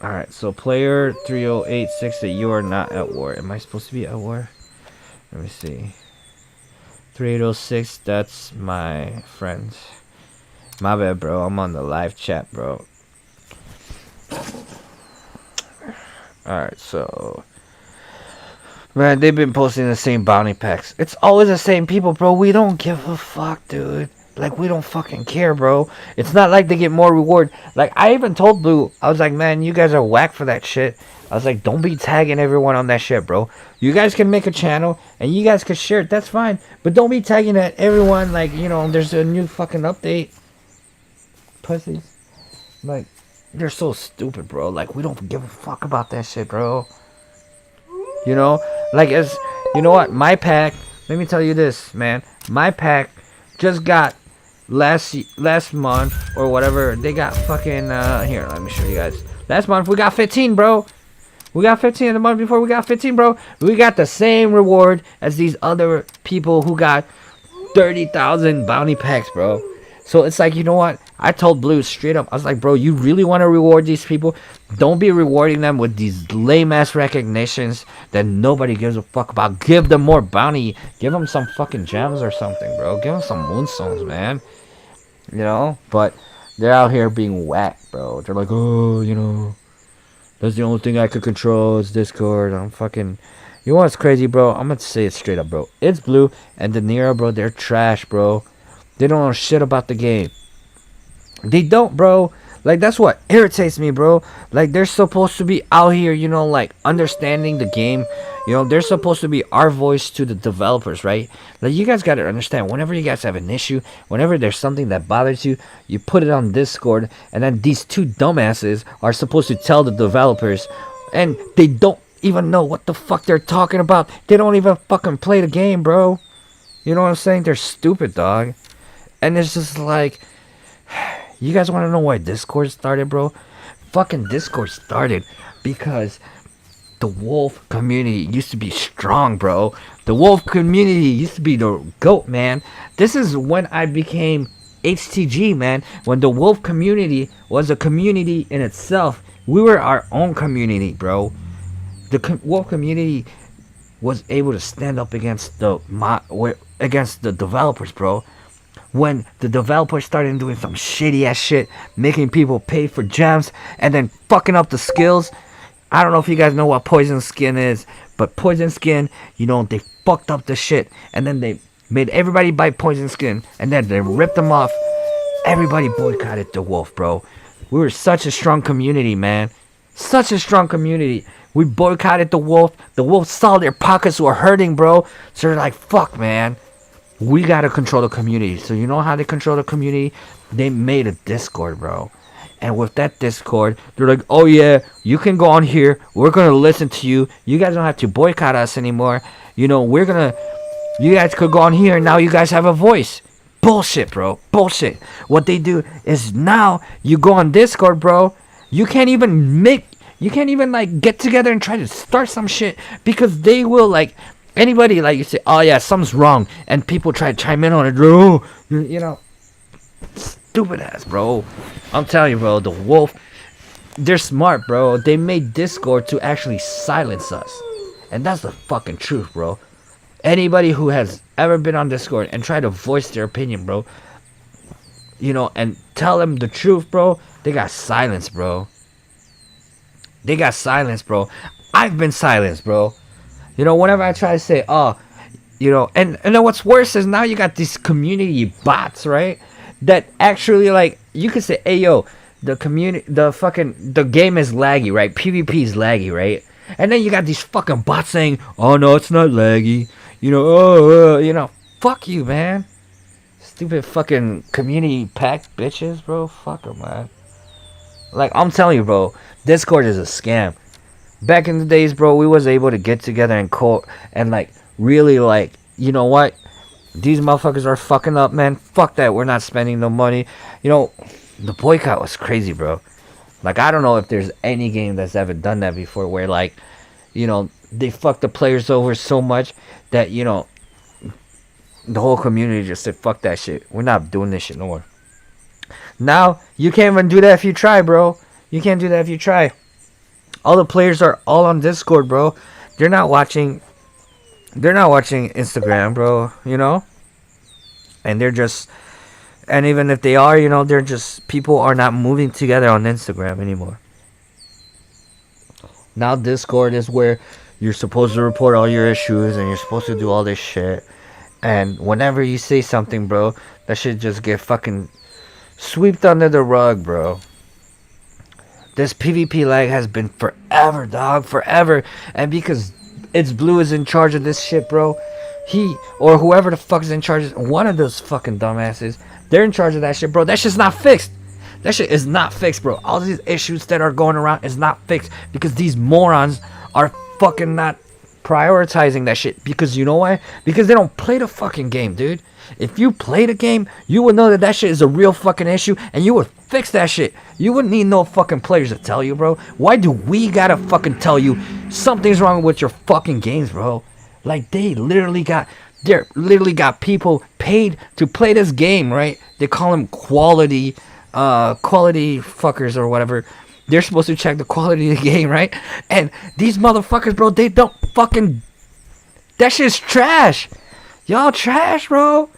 Alright, so player 3086 that you are not at war. Am I supposed to be at war? Let me see. 3806, that's my friend. My bad, bro. I'm on the live chat, bro. Alright, so man, they've been posting the same bounty packs. It's always the same people, bro. We don't give a fuck, dude. Like, we don't fucking care, bro. It's not like they get more reward. Like, I even told Blue, I was like, man, you guys are whack for that shit. I was like, don't be tagging everyone on that shit, bro. You guys can make a channel and you guys can share it. That's fine. But don't be tagging at everyone like, you know, there's a new fucking update. Pussies. Like, they're so stupid, bro. Like, we don't give a fuck about that shit, bro. You know? Like, as, you know what? My pack, let me tell you this, man. My pack just got last month or whatever. They got fucking, here, let me show you guys. Last month, we got 15, bro. We got 15, and the month before we got 15, bro. We got the same reward as these other people who got 30,000 bounty packs, bro. So it's like, you know what? I told Blue straight up, I was like, bro, you really want to reward these people? Don't be rewarding them with these lame ass recognitions that nobody gives a fuck about. Give them more bounty. Give them some fucking gems or something, bro. Give them some moonstones, man. You know? But they're out here being whack, bro. They're like, oh, you know, that's the only thing I could control is Discord. I'm fucking... You know what's crazy, bro? I'm gonna say it straight up, bro. It's Blue and De Niro, bro. They're trash, bro. They don't know shit about the game. They don't, bro. Like, that's what irritates me, bro. Like, they're supposed to be out here, you know, like, understanding the game. You know, they're supposed to be our voice to the developers, right? Like, you guys gotta understand, whenever you guys have an issue, whenever there's something that bothers you, you put it on Discord, and then these two dumbasses are supposed to tell the developers, and they don't even know what the fuck they're talking about. They don't even fucking play the game, bro. You know what I'm saying? They're stupid, dog. And it's just like... You guys want to know why Discord started, bro? Fucking Discord started because the Wolf community used to be strong, bro. The Wolf community used to be the GOAT, man. This is when I became HTG, man. When the Wolf community was a community in itself. We were our own community, bro. The Wolf community was able to stand up against the developers, bro. When the developers started doing some shitty ass shit, making people pay for gems, and then fucking up the skills. I don't know if you guys know what Poison Skin is, but Poison Skin, you know, they fucked up the shit, and then they made everybody buy Poison Skin, and then they ripped them off. Everybody boycotted the Wolf, bro. We were such a strong community, man. Such a strong community. We boycotted the Wolf. The Wolf saw their pockets were hurting, bro. So they're like, fuck, man. We gotta control the community. So you know how they control the community? They made a Discord, bro. And with that Discord, they're like, oh yeah, you can go on here. We're gonna listen to you. You guys don't have to boycott us anymore. You know, you guys could go on here and now you guys have a voice. Bullshit, bro. Bullshit. What they do is now you go on Discord, bro. You can't even like get together and try to start some shit because they will like... Anybody, like, you say, oh yeah, something's wrong, and people try to chime in on it, bro. You know, stupid ass, bro. I'm telling you, bro, the Wolf, they're smart, bro. They made Discord to actually silence us. And that's the fucking truth, bro. Anybody who has ever been on Discord and tried to voice their opinion, bro, you know, and tell them the truth, bro, they got silenced, bro. They got silenced, bro. I've been silenced, bro. You know, whenever I try to say, oh, you know, and then what's worse is now you got these community bots, right? That actually, like, you could say, hey, yo, the game is laggy, right? PvP is laggy, right? And then you got these fucking bots saying, oh, no, it's not laggy. You know, you know, fuck you, man. Stupid fucking community packed bitches, bro. Fuck them, man. Like, I'm telling you, bro, Discord is a scam. Back in the days, bro, we was able to get together and like really like, you know what? These motherfuckers are fucking up, man. Fuck that. We're not spending no money. You know, the boycott was crazy, bro. Like, I don't know if there's any game that's ever done that before where, like, you know, they fuck the players over so much that, you know, the whole community just said, fuck that shit. We're not doing this shit no more. Now, you can't even do that if you try, bro. You can't do that if you try. All the players are all on Discord, bro. They're not watching Instagram, bro, you know? And even if they are, you know, people are not moving together on Instagram anymore. Now Discord is where you're supposed to report all your issues and you're supposed to do all this shit. And whenever you say something, bro, that shit just get fucking swept under the rug, bro. This PvP lag has been forever, dog, forever. And because It's Blue is in charge of this shit, bro. He, or whoever the fuck is in charge, one of those fucking dumbasses, they're in charge of that shit, bro. That shit's not fixed. That shit is not fixed, bro. All these issues that are going around is not fixed because these morons are fucking not prioritizing that shit. Because you know why? Because they don't play the fucking game, dude. If you play the game, you would know that that shit is a real fucking issue and you would fix that shit. You wouldn't need no fucking players to tell you, bro. Why do we gotta fucking tell you something's wrong with your fucking games, bro? Like, they literally got people paid to play this game, right? They call them quality quality fuckers or whatever. They're supposed to check the quality of the game, right? And these motherfuckers, bro, they don't fucking. That shit's trash. Y'all trash, bro.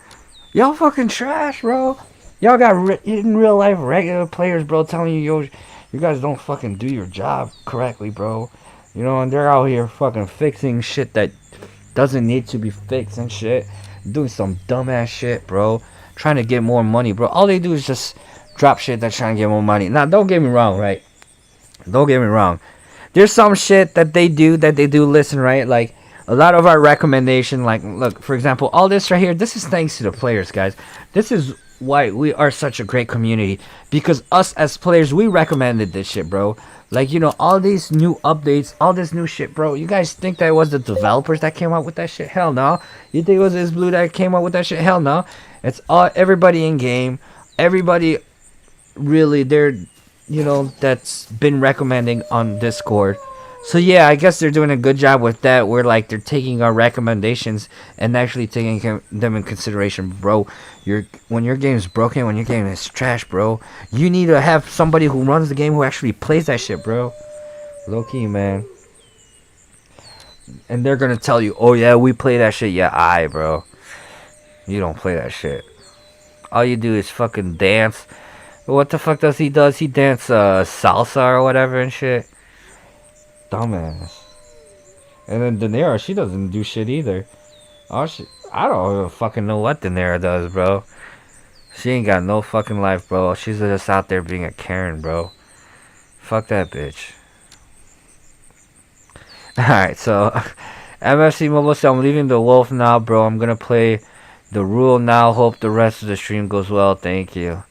Y'all fucking trash, bro. Y'all got in real life regular players, bro, telling you, yo, you guys don't fucking do your job correctly, bro. You know, and they're out here fucking fixing shit that doesn't need to be fixed and shit. Doing some dumbass shit, bro. Trying to get more money, bro. All they do is just drop shit that's trying to get more money. Now, don't get me wrong, right? Don't get me wrong. There's some shit that they do listen, right? Like, a lot of our recommendation, like, look, for example, all this right here, this is thanks to the players, guys. This is why we are such a great community. Because us as players, we recommended this shit, bro. Like, you know, all these new updates, all this new shit, bro. You guys think that it was the developers that came up with that shit? Hell no. You think it was Blue that came up with that shit? Hell no. It's all everybody in game. Everybody really, they're, you know, that's been recommending on Discord. So yeah, I guess they're doing a good job with that. Where like they're taking our recommendations and actually taking them in consideration, bro. When your game is broken, when your game is trash, bro, you need to have somebody who runs the game who actually plays that shit, bro. Low key, man. And they're gonna tell you, oh yeah, we play that shit. Yeah, bro. You don't play that shit. All you do is fucking dance. What the fuck does he does? He dance salsa or whatever and shit. Dumbass. And then Daenerys, she doesn't do shit either. I don't even fucking know what Daenerys does, bro. She ain't got no fucking life, bro. She's just out there being a Karen, bro. Fuck that bitch. Alright, so MFC Mobile said, I'm leaving the wolf now, bro. I'm gonna play the rule now. Hope the rest of the stream goes well. Thank you.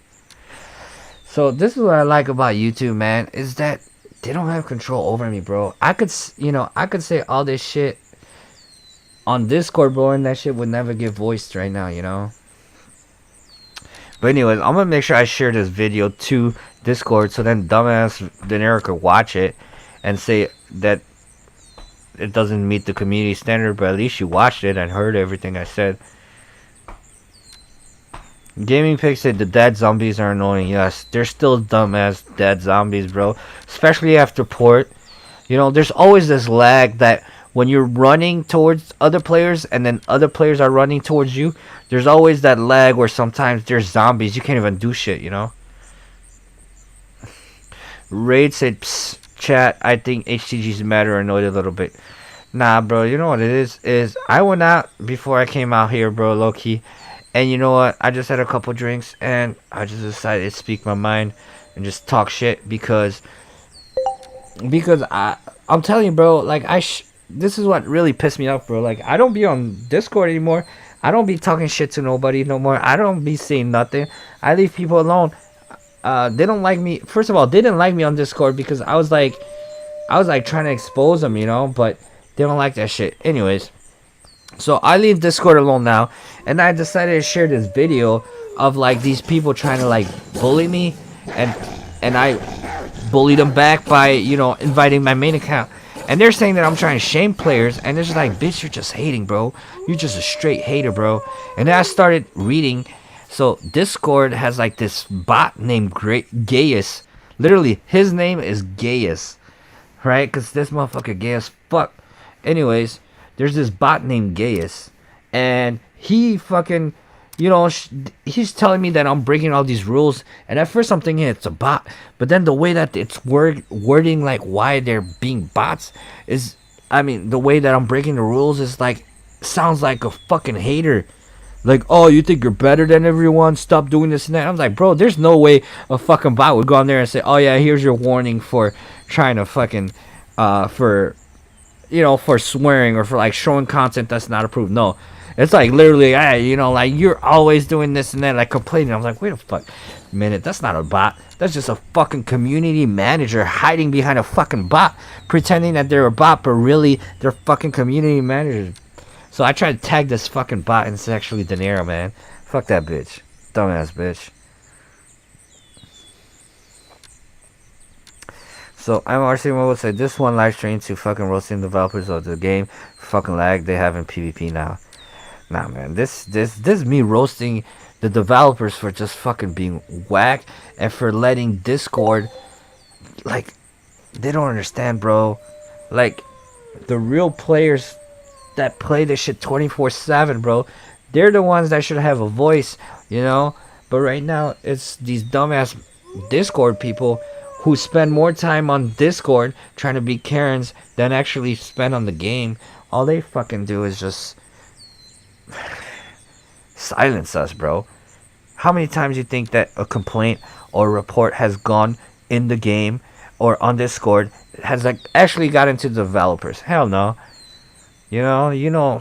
So this is what I like about YouTube, man, is that they don't have control over me, bro. I could say all this shit on Discord, bro, and that shit would never get voiced right now, you know? But anyways, I'm gonna make sure I share this video to Discord so then dumbass Daenerys could watch it and say that it doesn't meet the community standard, but at least you watched it and heard everything I said. Gaming Pig said the dead zombies are annoying. Yes, they're still dumbass dead zombies, bro. Especially after port. You know, there's always this lag that when you're running towards other players and then other players are running towards you, there's always that lag where sometimes there's zombies. You can't even do shit, you know? Raid said, psst, chat, I think HTG's matter annoyed a little bit. Nah, bro, you know what it is I went out before I came out here, bro, low-key. And you know what? I just had a couple drinks and I just decided to speak my mind and just talk shit because I'm telling you, bro, like this is what really pissed me off, bro. Like I don't be on Discord anymore. I don't be talking shit to nobody no more. I don't be saying nothing. I leave people alone. They don't like me. First of all, they didn't like me on Discord because I was like trying to expose them, you know, but they don't like that shit. Anyways, so I leave Discord alone now, and I decided to share this video of like these people trying to like bully me, and I bullied them back by, you know, inviting my main account. And they're saying that I'm trying to shame players, and they're just like, bitch, you're just hating, bro. You're just a straight hater, bro. And then I started reading. So Discord has like this bot named Gaius. Literally, his name is Gaius, right? Because this motherfucker gay as fuck. Anyways, there's this bot named Gaius, and he fucking, you know, he's telling me that I'm breaking all these rules. And at first I'm thinking it's a bot, but then the way that it's wording like why they're being bots is, I mean, the way that I'm breaking the rules is like, sounds like a fucking hater. Like, oh, you think you're better than everyone? Stop doing this and that. I'm like, bro, there's no way a fucking bot would go on there and say, oh yeah, here's your warning for trying to fucking, for, you know, for swearing or for like showing content that's not approved. No, it's like literally, hey, you know, like you're always doing this and that, like complaining. I'm like, wait a fuck minute, that's not a bot. That's just a fucking community manager hiding behind a fucking bot, pretending that they're a bot, but really they're fucking community managers. So I tried to tag this fucking bot, and it's actually Daenerys, man. Fuck that bitch. Dumbass bitch. So MRC Mobile said this one live stream to fucking roasting developers of the game. Fucking lag they have in PvP now. Nah, man, this is me roasting the developers for just fucking being whack and for letting Discord, like, they don't understand, bro. Like, the real players that play this shit 24/7, bro, they're the ones that should have a voice, you know? But right now, it's these dumbass Discord people who spend more time on Discord trying to be Karens than actually spend on the game. All they fucking do is just silence us, bro. How many times do you think that a complaint or a report has gone in the game or on Discord has like actually got into developers? Hell no.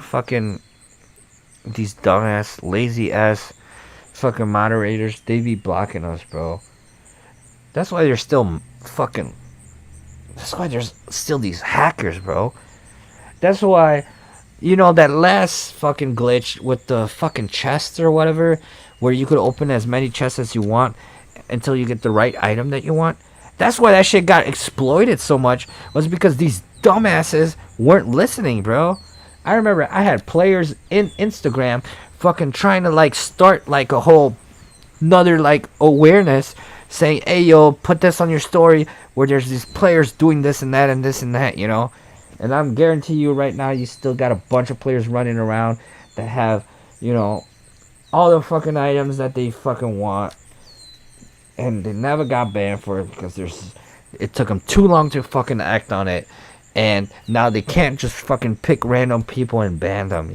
Fucking these dumbass, lazy ass fucking moderators, they be blocking us, bro. That's why there's still fucking. That's why there's still these hackers, bro. That's why, that last fucking glitch with the fucking chest or whatever, where you could open as many chests as you want until you get the right item that you want. That's why that shit got exploited so much, was because these dumbasses weren't listening, bro. I remember I had players in Instagram fucking trying to like start like a whole another like awareness saying, hey yo, put this on your story where there's these players doing this and that and this and that, And I'm guarantee you right now you still got a bunch of players running around that have, all the fucking items that they fucking want. And they never got banned for it because it took them too long to fucking act on it. And now they can't just fucking pick random people and ban them,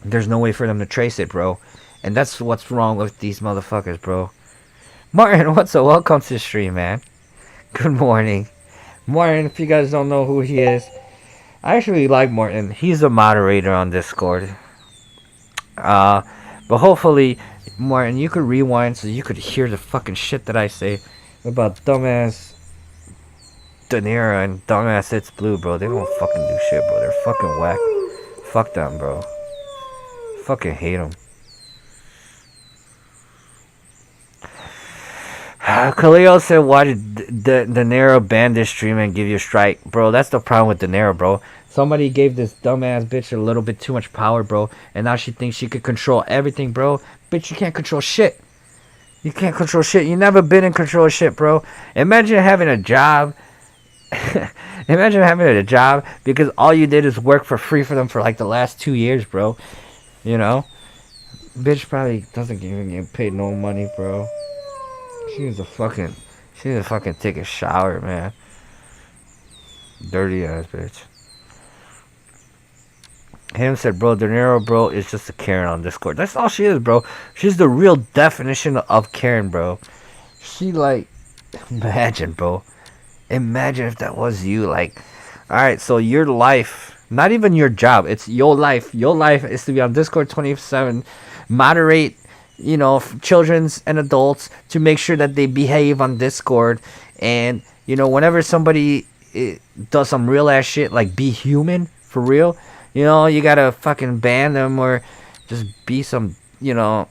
There's no way for them to trace it, bro. And that's what's wrong with these motherfuckers, bro. Martin, what's up? Welcome to the stream, man. Good morning. Martin, if you guys don't know who he is, I actually like Martin. He's a moderator on Discord. But hopefully, Martin, you could rewind so you could hear the fucking shit that I say about dumbass Danira and dumbass It's Blue, bro. They don't fucking do shit, bro. They're fucking whack. Fuck them, bro. Fucking hate them. Khalil said, why did De Niro ban this stream and give you a strike? Bro, that's the problem with De Niro, bro. Somebody gave this dumbass bitch a little bit too much power, bro. And now she thinks she could control everything, bro. Bitch, you can't control shit. You can't control shit. You never been in control of shit, bro. Imagine having a job. Imagine having a job because all you did is work for free for them for like the last 2 years, bro. Bitch probably doesn't even get paid no money, bro. She needs to fucking take a shower, man. Dirty ass bitch. Him said, bro, De Niro, bro, is just a Karen on Discord. That's all she is, bro. She's the real definition of Karen, bro. She, like, imagine, bro. Imagine if that was you, like, alright, so your life, not even your job, it's your life. Your life is to be on Discord 27, moderate, children's and adults to make sure that they behave on Discord. And, whenever somebody does some real ass shit, like be human, for real, you gotta fucking ban them or just be some, man,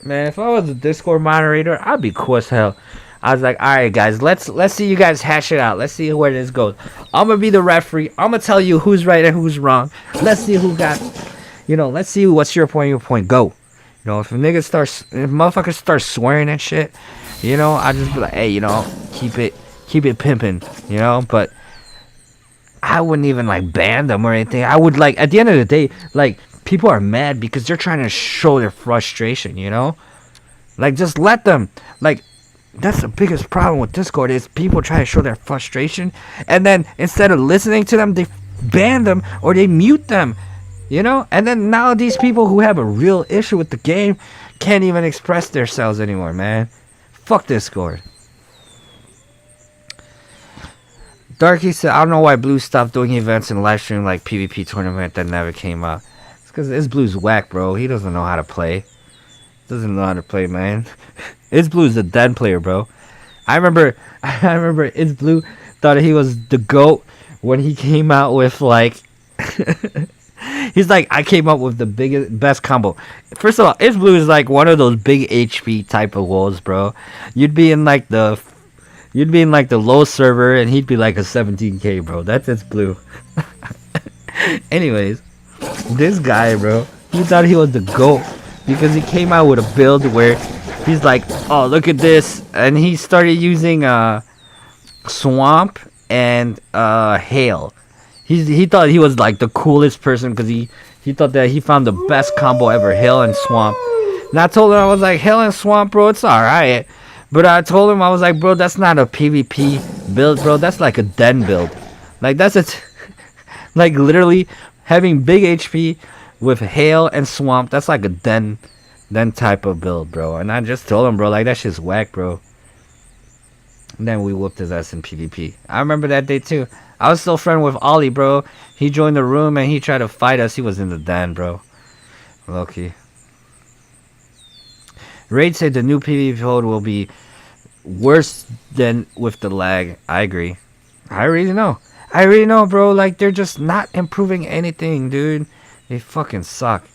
if I was a Discord moderator, I'd be cool as hell. I was like, alright guys, let's see you guys hash it out. Let's see where this goes. I'm gonna be the referee. I'm gonna tell you who's right and who's wrong. Let's see who got, let's see what's your point, go. If motherfuckers start swearing and shit, I just be like, hey, keep it pimping, but I wouldn't even like ban them or anything. I would like, at the end of the day, like, people are mad because they're trying to show their frustration, like, just let them. Like, that's the biggest problem with Discord is people try to show their frustration, and then instead of listening to them, they ban them or they mute them. And then now these people who have a real issue with the game can't even express themselves anymore, man. Fuck Discord. Darky said, I don't know why Blue stopped doing events and live stream like PvP tournament that never came out. It's because It's Blue's whack, bro. He doesn't know how to play. Doesn't know how to play, man. It's Blue's a dead player, bro. I remember It's Blue thought he was the GOAT when he came out with like he's like, I came up with the best combo. First of all, It's Blue is like one of those big HP type of wolves, bro. You'd be in like the low server and he'd be like a 17k, bro. That's It's Blue. Anyways, This guy, bro, he thought he was the GOAT because he came out with a build where he's like, oh, look at this. And he started using Swamp and Hail. He thought he was like the coolest person because he thought that he found the best combo ever, Hail and Swamp. And I told him, I was like, Hail and Swamp, bro, it's alright. But I told him, I was like, bro, that's not a PvP build, bro. That's like a den build. Like, that's like literally having big HP with Hail and Swamp. That's like a den type of build, bro. And I just told him, bro, like, that shit's whack, bro. And then we whooped his ass in PvP. I remember that day, too. I was still friend with Ollie, bro. He joined the room and he tried to fight us. He was in the den, bro. Low-key. Raid said the new PvP code will be worse than with the lag. I agree. I really know, bro. Like, they're just not improving anything, dude. They fucking suck.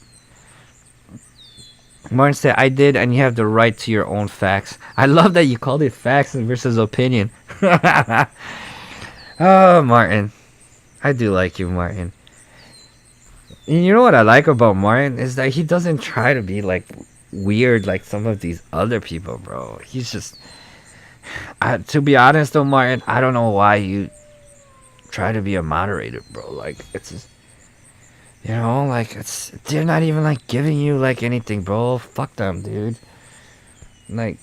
Martin said, I did, and you have the right to your own facts. I love that you called it facts versus opinion. Oh, Martin. I do like you, Martin. And you know what I like about Martin is that he doesn't try to be like weird like some of these other people, bro. He's just, to be honest though, Martin, I don't know why you try to be a moderator, bro. Like, it's just, you know, like, it's, they're not even like giving you like anything, bro. Fuck them, dude. Like,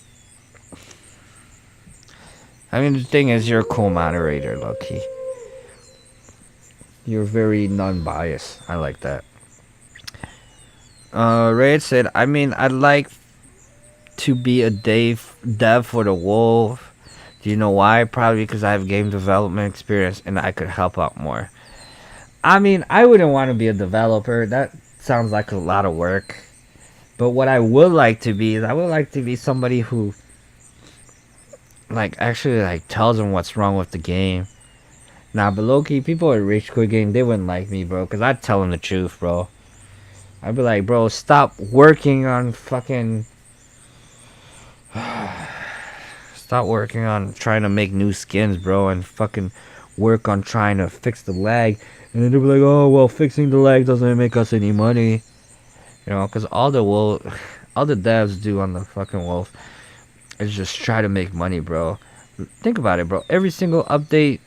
I mean, the thing is, you're a cool moderator, low-key. You're very non-biased. I like that. Raid said, I mean, I'd like to be a dev for the Wolf. Do you know why? Probably because I have game development experience and I could help out more. I mean, I wouldn't want to be a developer. That sounds like a lot of work. But what I would like to be is I would like to be somebody who like actually like tells them what's wrong with the game. Nah, but low-key, people at Rage Quit Game, they wouldn't like me, bro, because I'd tell them the truth, bro. I'd be like, bro, stop working on fucking... Stop working on trying to make new skins, bro, and fucking work on trying to fix the lag. And then they'll be like, oh, well, fixing the lag doesn't make us any money. You know, because all the devs do on the fucking Wolf is just try to make money, bro. Think about it, bro. Every single update...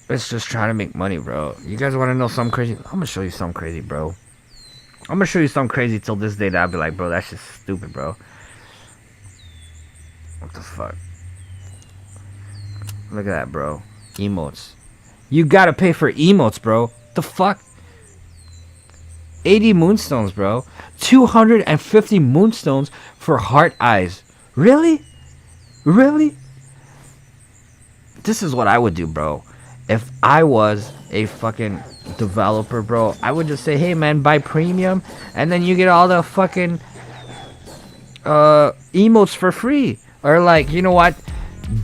It's just trying to make money, bro. You guys want to know something crazy? I'm going to show you something crazy, bro. I'm going to show you something crazy till this day that I'll be like, bro, that's just stupid, bro. What the fuck? Look at that, bro. Emotes. You got to pay for emotes, bro. The fuck? 80 moonstones, bro. 250 moonstones for heart eyes. Really? Really? This is what I would do, bro. If I was a fucking developer, bro, I would just say, hey, man, buy premium, and then you get all the fucking emotes for free. Or, like, you know what?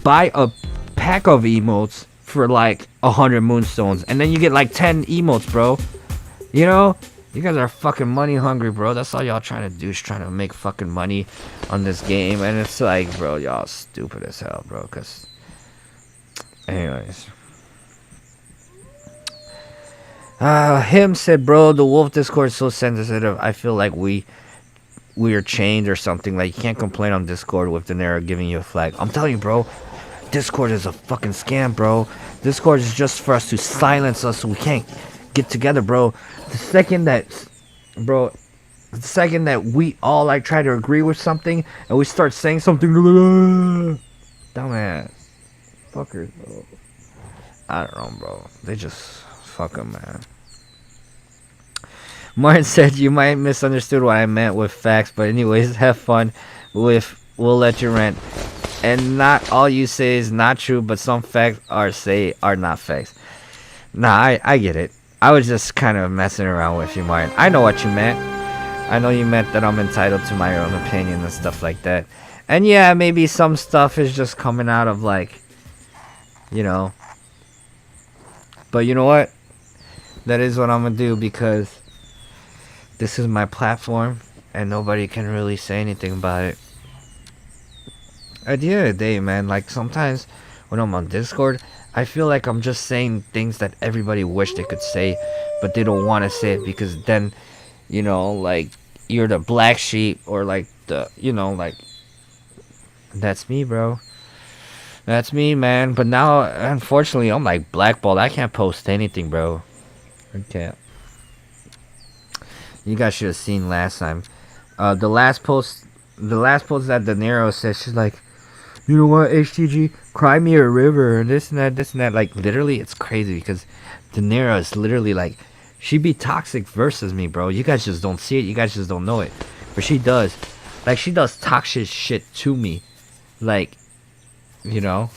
Buy a pack of emotes for, like, 100 moonstones, and then you get, like, 10 emotes, bro. You know? You guys are fucking money hungry, bro. That's all y'all trying to do is trying to make fucking money on this game. And it's like, bro, y'all stupid as hell, bro. Because, anyways. Him said, bro, the Wolf Discord is so sensitive. I feel like we are chained or something. Like, you can't complain on Discord with the Daenerys giving you a flag. I'm telling you, bro, Discord is a fucking scam, bro. Discord is just for us to silence us so we can't get together, bro. The second that we all like try to agree with something and we start saying something, dumbass fuckers, bro. I don't know, bro. They just fuck them, man. Martin said you might misunderstood what I meant with facts, but anyways, have fun with we'll let you rant. And not all you say is not true, but some facts are not facts. Nah, I get it. I was just kind of messing around with you, Martin. I know what you meant. I know you meant that I'm entitled to my own opinion and stuff like that. And yeah, maybe some stuff is just coming out of like, you know. But you know what? That is what I'm gonna do because this is my platform and nobody can really say anything about it. At the end of the day, man, like sometimes when I'm on Discord, I feel like I'm just saying things that everybody wish they could say, but they don't want to say it because then, you know, like you're the black sheep or like the, you know, like that's me, bro. That's me, man. But now, unfortunately, I'm like blackballed. I can't post anything, bro. I can't. You guys should have seen last time. The last post that De Niro said, she's like, you know what, HTG, cry me a river, and this and that, this and that. Like, literally, it's crazy because De Niro is literally like, she be toxic versus me, bro. You guys just don't see it. You guys just don't know it. But she does. Like, she does toxic shit to me. Like, you know?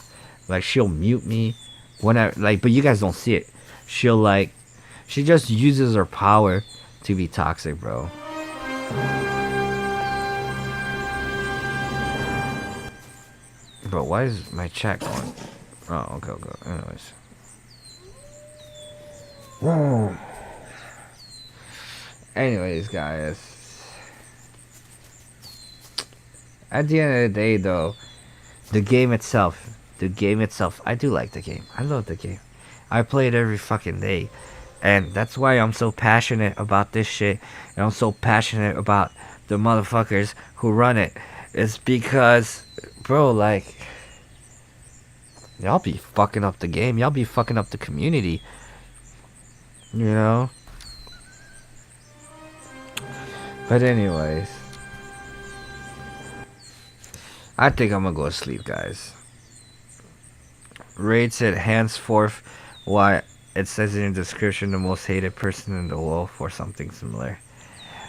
Like, she'll mute me. Whenever, like, but you guys don't see it. She'll, like, she just uses her power to be toxic, bro. Bro, why is my chat going? Oh, okay, okay. Anyways. Whoa. Anyways, guys. At the end of the day, though, the game itself, I do like the game. I love the game. I play it every fucking day. And that's why I'm so passionate about this shit. And I'm so passionate about the motherfuckers who run it. It's because, bro, like, y'all be fucking up the game. Y'all be fucking up the community. You know? But anyways. I think I'm gonna go to sleep, guys. Raid said henceforth why it says in the description the most hated person in the world or something similar.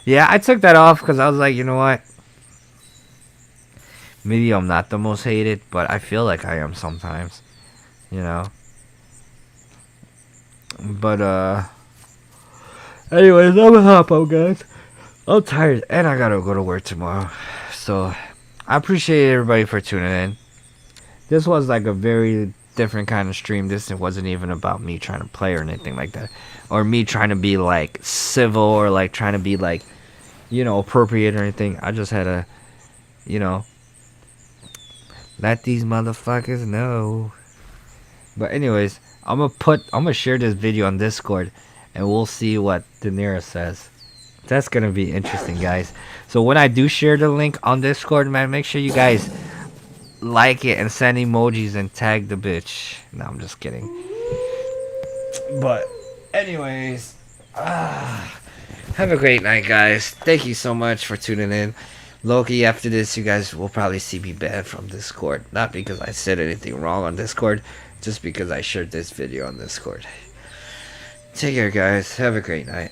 Yeah, I took that off because I was like, you know what? Maybe I'm not the most hated, but I feel like I am sometimes. You know? But, anyways, I'm gonna hop out, guys. I'm tired, and I gotta go to work tomorrow. So, I appreciate everybody for tuning in. This was like a very different kind of stream. This wasn't even about me trying to play or anything like that. Or me trying to be, like, civil or, like, trying to be, like, you know, appropriate or anything. I just had to, you know, let these motherfuckers know. But anyways, I'm gonna share this video on Discord, and we'll see what De Niro says. That's gonna be interesting, guys. So when I do share the link on Discord, man, make sure you guys like it and send emojis and tag the bitch. No, I'm just kidding. But anyways, have a great night, guys. Thank you so much for tuning in. Loki, after this, you guys will probably see me banned from Discord. Not because I said anything wrong on Discord, just because I shared this video on Discord. Take care, guys. Have a great night.